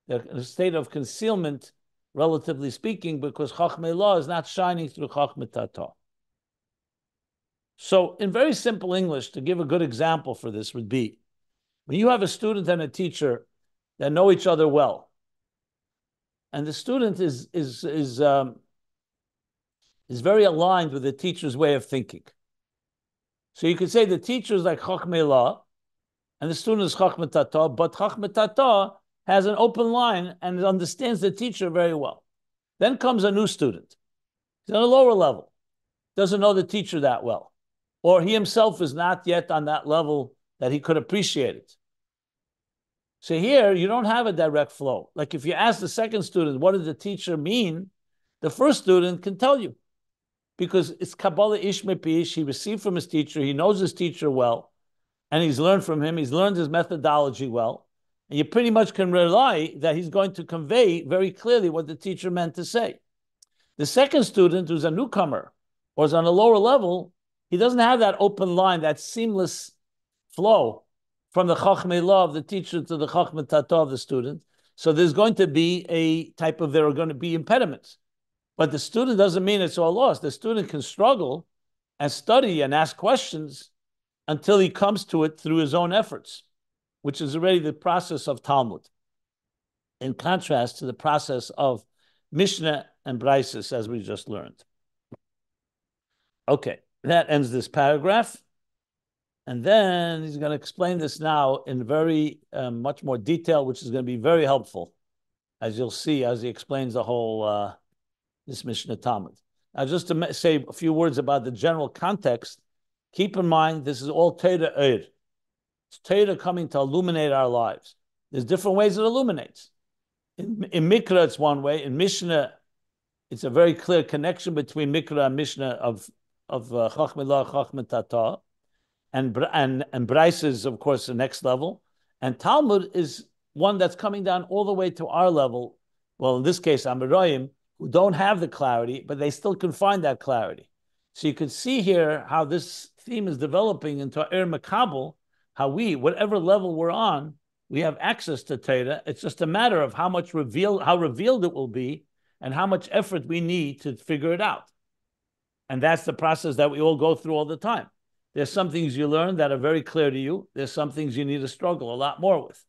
They're in a state of concealment, relatively speaking, because Chochma Ilaah is not shining through Chochma Tataah. So, in very simple English, to give a good example for this would be when you have a student and a teacher that know each other well, and the student is very aligned with the teacher's way of thinking. So you could say the teacher is like Chochma Ilaah, and the student is Chochma Tataah, but Chochma Tataah has an open line and understands the teacher very well. Then comes a new student. He's on a lower level, doesn't know the teacher that well, or he himself is not yet on that level that he could appreciate it. So here, you don't have a direct flow. Like if you ask the second student, what did the teacher mean? The first student can tell you, because it's Kabbalah Ish Mepish. He received from his teacher. He knows his teacher well, and he's learned from him. He's learned his methodology well. And you pretty much can rely that he's going to convey very clearly what the teacher meant to say. The second student, who's a newcomer or is on a lower level, he doesn't have that open line, that seamless flow from the Chochma Ilaah of the teacher to the Chochma Tataah of the student. So there's going to be there are going to be impediments. But the student doesn't mean it's all lost. The student can struggle and study and ask questions until he comes to it through his own efforts, which is already the process of Talmud, in contrast to the process of Mishna and Beraisa, as we just learned. Okay, that ends this paragraph. And then he's going to explain this now in very much more detail, which is going to be very helpful, as you'll see, as he explains the whole this Mishnah Talmud. Now, just to say a few words about the general context, keep in mind this is all Torah Eir. It's Torah coming to illuminate our lives. There's different ways it illuminates. In Mikra, it's one way. In Mishna, it's a very clear connection between Mikra and Mishna of Chochma Ilaah, Chochma Tataah. And Beraisa is, of course, the next level. And Talmud is one that's coming down all the way to our level. Well, in this case, Amoraim, who don't have the clarity, but they still can find that clarity. So you can see here how this theme is developing into Ir Makabel, how we, whatever level we're on, we have access to Torah. It's just a matter of how revealed it will be and how much effort we need to figure it out. And that's the process that we all go through all the time. There's some things you learn that are very clear to you. There's some things you need to struggle a lot more with.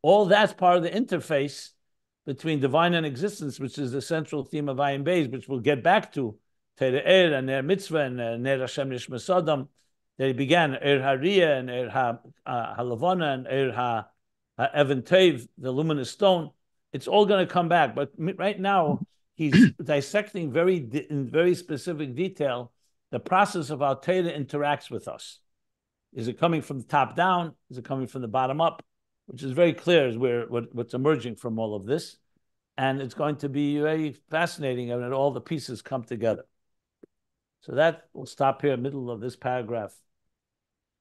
All that's part of the interface between divine and existence, which is the central theme of Ayin Beis, which we'll get back to, Torah and Ner Mitzvah and Ner Hashem Nishmas Adam, that he began Hariya and Halavana and Evan Tev, the luminous stone. It's all going to come back. But right now, he's dissecting in very specific detail the process of how Torah interacts with us. Is it coming from the top down? Is it coming from the bottom up? Which is very clear is what's emerging from all of this. And it's going to be very fascinating when all the pieces come together. So that will stop here, middle of this paragraph.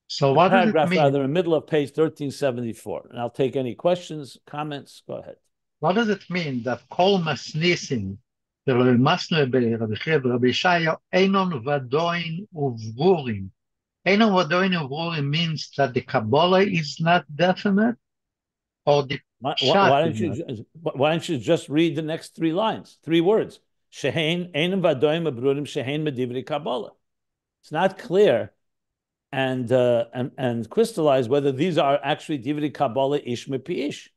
So what does it mean? Rather, in middle of page 1374. And I'll take any questions, comments. Go ahead. What does it mean that kol masnisin masnu Rabbi Oishaya einon vadoin uvrurim? Einon vadoin uvrurim means that the Kabbalah is not definite, or the why don't you just read the next 3 lines, 3 words? Shehein einon vadoin abrurim shehein medivri Kabbalah. It's not clear and crystallize whether these are actually divri Kabbalah ish mepi ish.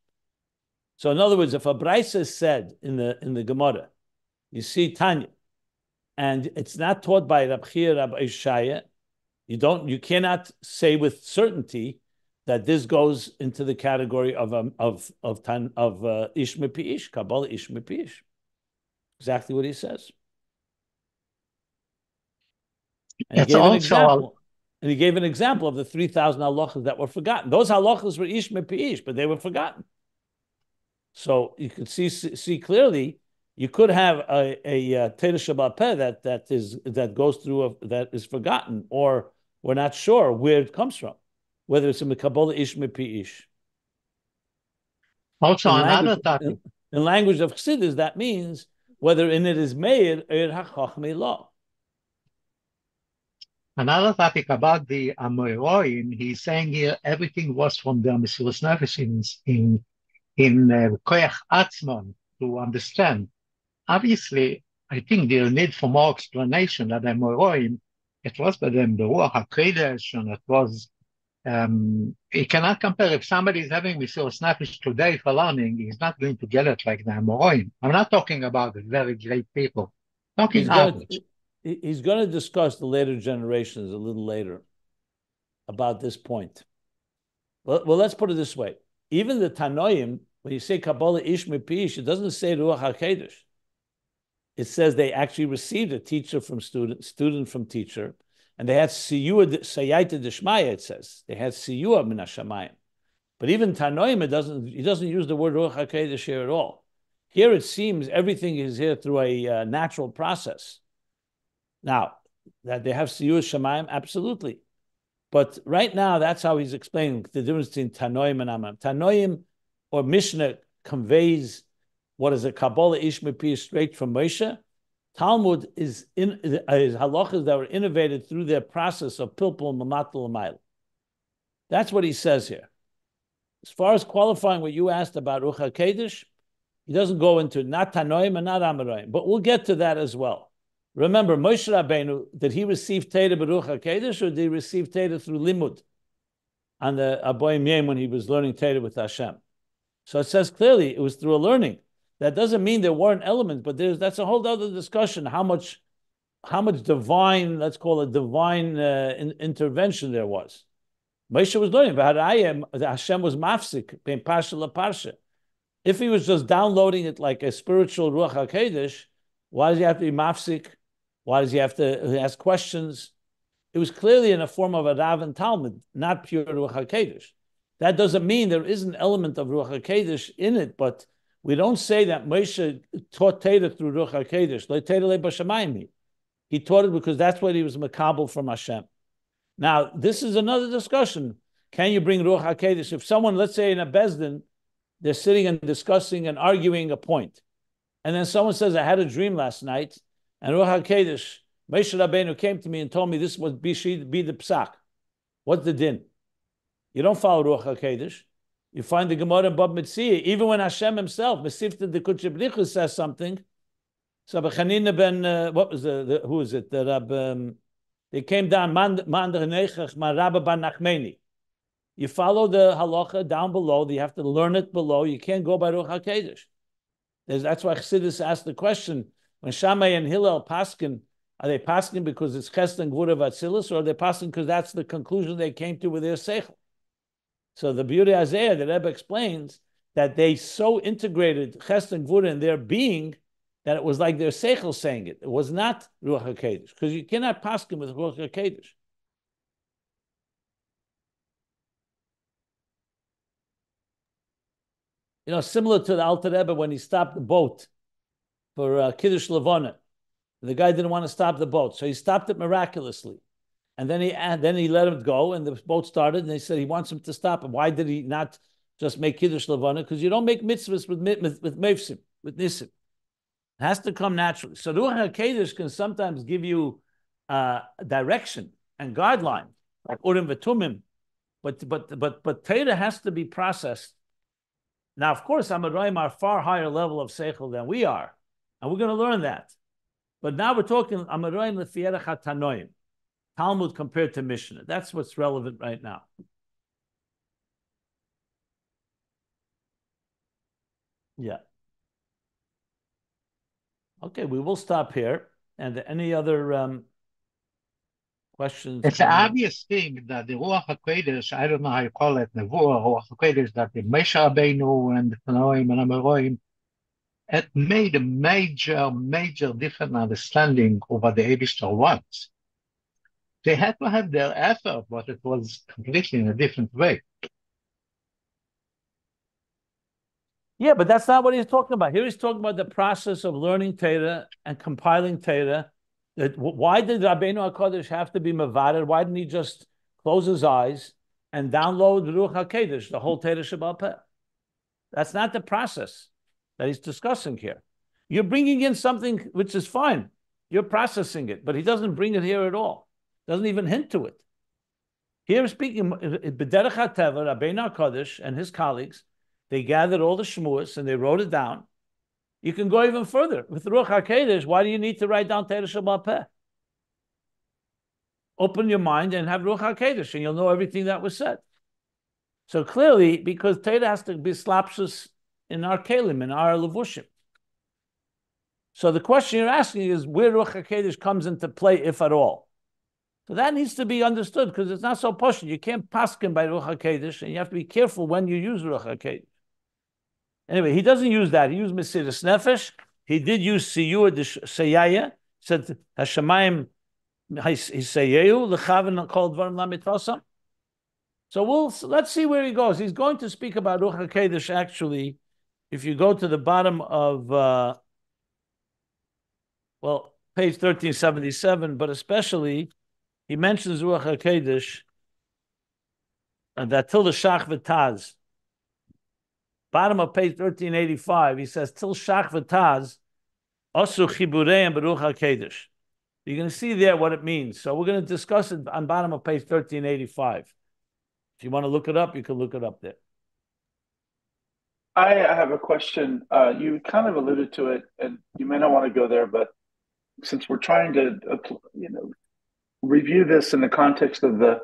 So in other words, if a Beraisa is said in the Gemara, you see Tanya, and it's not taught by Rabbi Oishaya, you cannot say with certainty that this goes into the category of ish mepi ish, Kabbalah ish mepi ish. Exactly what he says. And he gave an example. And he gave an example of the 3,000 halachas that were forgotten. Those halachas were ish mepi ish, but they were forgotten. So you could see clearly, you could have a Torah Shabbat Peh that goes through that is forgotten, or we're not sure where it comes from, whether it's a Kabbalah ish mepi ish. Also, another topic. In language of Chassidus, that means whether in it is meir or ha-chochma ilaah. Another topic about the Amoraim, he's saying here everything was from the Mesiras Nefesh in Koyach Atzmon to understand. Obviously, I think there's need for more explanation that Amoraim, it was by them the Ruach HaKodesh, and it was, you cannot compare. If somebody is having Mesiras Nefesh today for learning, he's not going to get it like the Amoraim. I'm not talking about the very great people. He's going to discuss the later generations a little later about this point. Well, let's put it this way. Even the Tanoim, when you say Kabbalah ish mepi ish, it doesn't say Ruach HaKodesh. It says they actually received a teacher from student from teacher, and they had siyua sayayta d'shmaya. It says they had siyua min hashamayim. But even Tanoim, he doesn't use the word Ruach HaKodesh here at all. Here it seems everything is here through a natural process. Now that they have siyua shamayim, absolutely. But right now, that's how he's explaining the difference between Tanoim and Amam. Tanoim or Mishna conveys what is a Kabbalah ish mepi straight from Moshe. Talmud is halachas that were innovated through their process of pilpul mamatul amayl. That's what he says here. As far as qualifying what you asked about Ruach HaKodesh, he doesn't go into not Tanoim and not Amoraim, but we'll get to that as well. Remember, Moshe Rabbeinu, did he receive Torah b'Ruach HaKodesh, or did he receive Torah through limud on the Aboyim Yem when he was learning Torah with Hashem? So it says clearly it was through a learning. That doesn't mean there weren't elements, but that's a whole other discussion. How much divine, let's call it divine intervention there was. Moshe was learning, but Hashem was mafsik, being parsha la parsha. If he was just downloading it like a spiritual Ruach HaKodesh, why does he have to be mafsik? Why does he have to ask questions? It was clearly in a form of a Rav and Talmud, not pure Ruach HaKodesh. That doesn't mean there is an element of Ruach HaKodesh in it, but we don't say that Moshe taught Torah through Ruach HaKodesh. He taught it because that's what he was makabel from Hashem. Now, this is another discussion. Can you bring Ruach HaKodesh? If someone, let's say in a Bezdin, they're sitting and discussing and arguing a point, and then someone says, I had a dream last night, and Ruach HaKodesh, Moshe Rabbeinu came to me and told me this would be the psak. What's the din? You don't follow Ruach HaKodesh. You find the Gemara in Bab Mitzvah, even when Hashem himself, Mesifta de Kutchebrichu, says something. So Chanina ben, what was who is it? The Rab, they came down, Man Rabba ban Nachmeni. You follow the halacha down below. You have to learn it below. You can't go by Ruach HaKodesh. That's why Chassidus asked the question when Shammai and Hillel Paskin Are they passing because it's chesed and gvura v'atzilus, or are they passing because that's the conclusion they came to with their seichel? So the beauty of Isaiah, the Rebbe explains that they so integrated chesed and gvura in their being that it was like their seichel saying it. It was not Ruach HaKodesh, because you cannot paskin with Ruach HaKodesh. You know, similar to the Alter Rebbe when he stopped the boat for Kiddush Levana. The guy didn't want to stop the boat, so he stopped it miraculously. And then he let him go, and the boat started, and they said he wants him to stop it. Why did he not just make Kiddush Levana? Because you don't make mitzvahs with mevsim, with nisim. It has to come naturally. So Ruach HaKodesh can sometimes give you direction and guideline, like Urim v'Tumim, but Torah has to be processed. Now, of course, Amoraim are far higher level of seichel than we are, and we're going to learn that. But now we're talking Amoraim l'fierach hatanoim, Talmud compared to Mishna. That's what's relevant right now. Yeah. Okay, we will stop here. And any other questions? It's an obvious thing that the Ruach HaKodesh, I don't know how you call it, the Ruach HaKodesh, that the Moshe Rabbeinu and the Tanoim and Amoraim, it made a major, major different understanding of what the Eibishter wants. They had to have their effort, but it was completely in a different way. Yeah, but that's not what he's talking about. Here he's talking about the process of learning Torah and compiling Torah. Why did Rabbeinu HaKodesh have to be mavader? Why didn't he just close his eyes and download Ruach HaKodesh, the whole Torah Sheba'al Peh? That's not the process that he's discussing here. You're bringing in something which is fine. You're processing it, but he doesn't bring it here at all. Doesn't even hint to it. Here speaking, B'derech HaTeva, Rabbeinu HaKodesh and his colleagues, they gathered all the shmuas and they wrote it down. You can go even further. With Ruach HaKodesh, why do you need to write down Torah Sheba'al Peh? Open your mind and have Ruach HaKodesh, and you'll know everything that was said. So clearly, because Torah has to be slapshus in our kelim, in our levushim. So the question you're asking is where Ruach HaKodesh comes into play, if at all. So that needs to be understood, because it's not so poshut. You can't paskin by Ruach HaKodesh, and you have to be careful when you use Ruach HaKodesh. Anyway, he doesn't use that. He used Mesiras Nefesh. He did use Siyua Seyaya. Said Hashemayim Hisayehu Lechavin Kol Dvarim Lamitrosam. So let's see where he goes. He's going to speak about Ruach HaKodesh. Actually, if you go to the bottom of page 1377, but especially he mentions Ruach HaKodesh and that till the Shach V'Taz. Bottom of page 1385, he says, Til Shach V'Taz, Osu Chibureim B'Ruach HaKodesh. You're going to see there what it means. So we're going to discuss it on bottom of page 1385. If you want to look it up, you can look it up there. I have a question. You kind of alluded to it, and you may not want to go there, but since we're trying to, review this in the context of the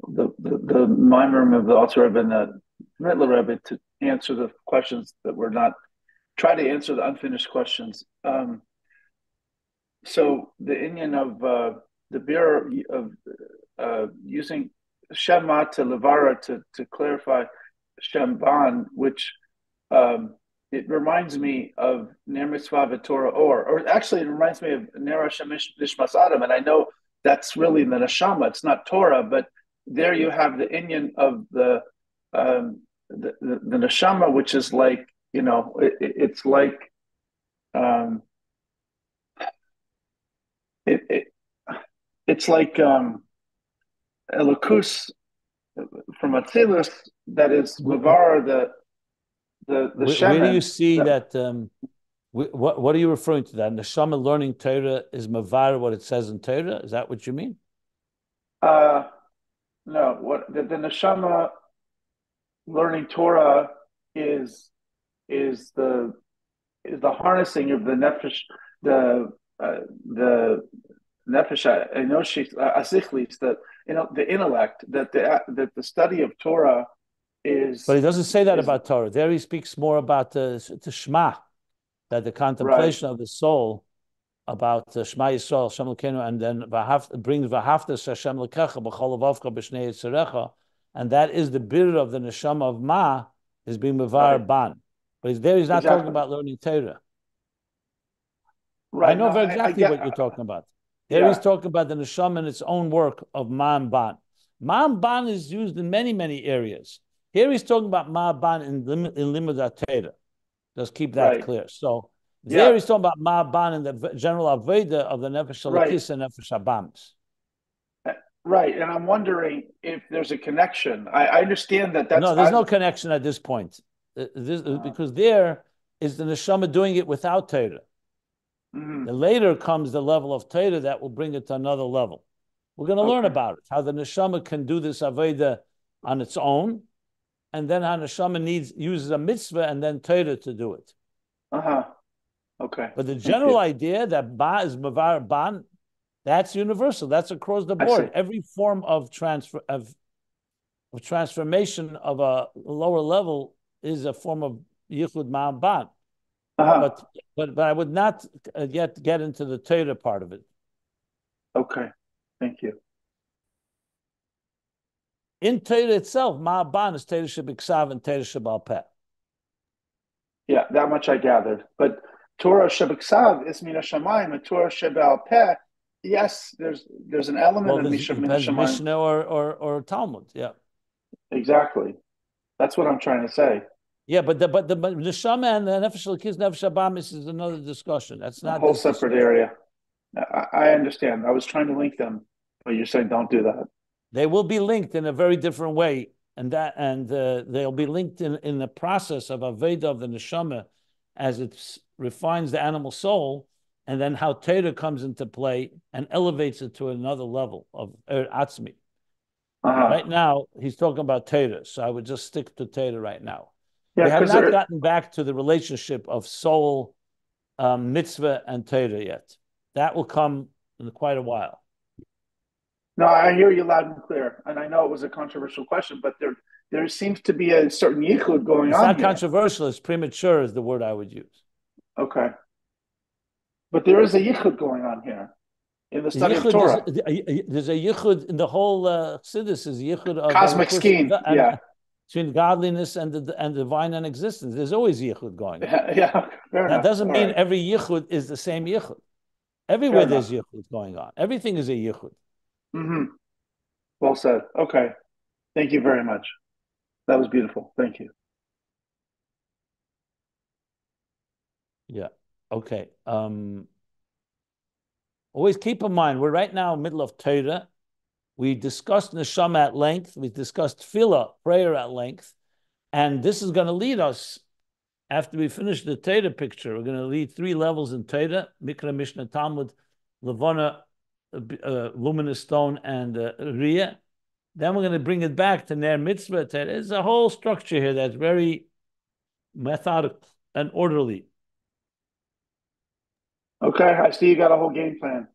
Maimon of the Alter Rebbe and the Mittler Rebbe to answer the questions that were not, try to answer the unfinished questions. So the Inyan of the beer of using Shema to Levara to clarify Shemban, which it reminds me of Ner Mitzvah V'Torah or actually it reminds me of Ner Hashem Nishmas Adam, and I know that's really the neshama. It's not Torah, but there you have the Inyan of the neshama, which is like it's like it's like Elokus from Atzilus that is Levar the Where do you see that? What are you referring to? That neshama learning Torah is mavar what it says in Torah? Is that what you mean? No. What the neshama learning Torah is the harnessing of the nefesh, the nefesh enoshis asichlis, the intellect, that the study of Torah is. But he doesn't say that about Torah. There he speaks more about the Shema, that the contemplation of the soul about Shema Yisrael, Hashem Elokeinu, and then brings V'haftas Hashem Lekecha b'chol levavcha b'shnei yitzarecha, and that is the birur of the neshama of Ma is being mevar ban. But he's not exactly. talking about learning Torah. Right. I know very exactly what you're talking about. There he's talking about the neshama and its own work of Ma and ban. Ma and ban is used in many, many areas. Here he's talking about Ma ban in limud Torah. Just keep that clear. So there he's talking about Ma'aban in the general Aveda of the Nefesh Halakis and Nefesh Habams. Right. And I'm wondering if there's a connection. I understand that that's... No, there's no connection at this point. Because there is the Neshama doing it without Torah. Mm-hmm. Then later comes the level of Torah that will bring it to another level. We're going to learn about it, how the Neshama can do this Aveda on its own, and then how Neshama uses a mitzvah and then Torah to do it. Okay. But the general idea that Ba is Mavar Ban, that's universal. That's across the board. Every form of transformation of a lower level is a form of Yichud Ma Ban. But I would not yet get into the Torah part of it. Okay. Thank you. In Torah itself, Ma'aban is Torah Shebiksav and Torah Shebal Peh. Yeah, that much I gathered. But Torah Shebiksav is Mina Shamayim, and Torah Shebal Peh, yes, there's an element of Mina Shamayim. Mishna or Talmud, yeah. Exactly. That's what I'm trying to say. Yeah, but the Neshama and the Nefesh Elokis, Nefesh Habamis is another discussion. That's not a whole separate area. I understand. I was trying to link them, but you're saying don't do that. They will be linked in a very different way, and they'll be linked in the process of Aveda of the Neshama as it refines the animal soul, and then how Torah comes into play and elevates it to another level of Atzmi. Right now, he's talking about Torah, so I would just stick to Torah right now. Yeah, we have not gotten back to the relationship of soul, mitzvah, and Torah yet. That will come in quite a while. No, I hear you loud and clear, and I know it was a controversial question, but there seems to be a certain yichud going on. It's not controversial; it's premature, is the word I would use. Okay, but there is a yichud going on here in the study of Torah. There's a yichud in the whole Chassidus. Is yichud of cosmic scheme, between godliness and the divine and existence. There's always yichud going on. That doesn't mean every yichud is the same yichud. Everywhere there's yichud going on. Everything is a yichud. Mm-hmm. Well said. Okay. Thank you very much. That was beautiful. Thank you. Yeah. Okay. Always keep in mind, we're right now in the middle of Torah. We discussed Neshama at length. We discussed Tefillah, prayer at length. And this is going to lead us, after we finish the Torah picture, we're going to lead 3 levels in Torah, Mikra, Mishna, Talmud, Levana, luminous stone, and Riyah. Then we're going to bring it back to Ner Mitzvah. There's a whole structure here that's very methodical and orderly. Okay, I see you got a whole game plan.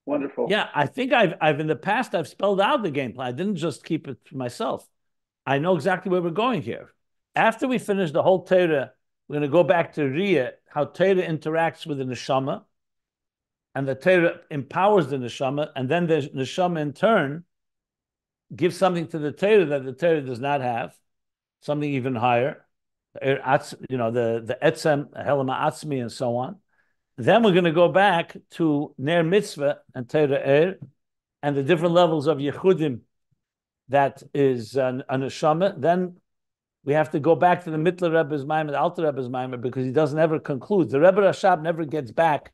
Wonderful. Yeah, I think I've in the past I've spelled out the game plan. I didn't just keep it to myself. I know exactly where we're going here. After we finish the whole Torah, we're going to go back to Riyah, how Torah interacts with the Neshama, and the Torah empowers the Neshama, and then the Neshama in turn gives something to the Torah that the Torah does not have, something even higher, the Etzem, Helema Atzmi, and so on. Then we're going to go back to Ner Mitzvah and Torah and the different levels of Yechudim that is a Neshama. Then we have to go back to the Mittler Rebbe's Maimer, the Alter Rebbe's Maimer, because he doesn't ever conclude. The Rebbe Rashab never gets back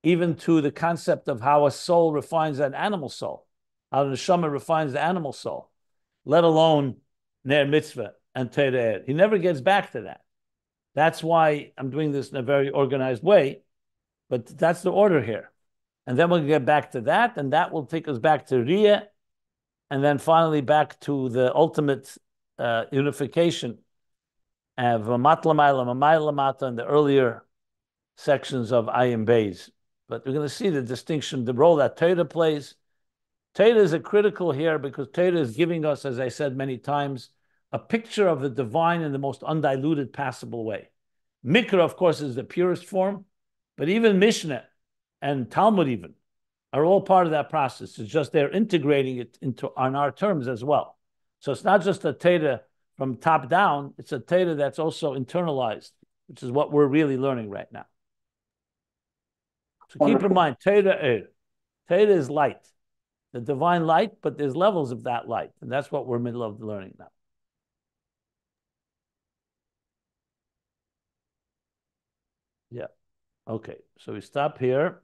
even to the concept of how a soul refines an animal soul, how the Neshama refines the animal soul, let alone Ner Mitzvah and Torah. He never gets back to that. That's why I'm doing this in a very organized way, but that's the order here. And then we'll get back to that, and that will take us back to Riyah, and then finally back to the ultimate unification of Matla Maila, Mamayla Mata, and the earlier sections of Ayin Beis. But we're going to see the distinction, the role that Torah plays. Torah is a critical here because Torah is giving us, as I said many times, a picture of the divine in the most undiluted, passable way. Mikra, of course, is the purest form, but even Mishna and Talmud even are all part of that process. It's just they're integrating it into on our terms as well. So it's not just a Torah from top down, it's a Torah that's also internalized, which is what we're really learning right now. So Wonderful. keep in mind, Torah is light, the divine light, but there's levels of that light, and that's what we're in the middle of learning now. Yeah. Okay, so we stop here.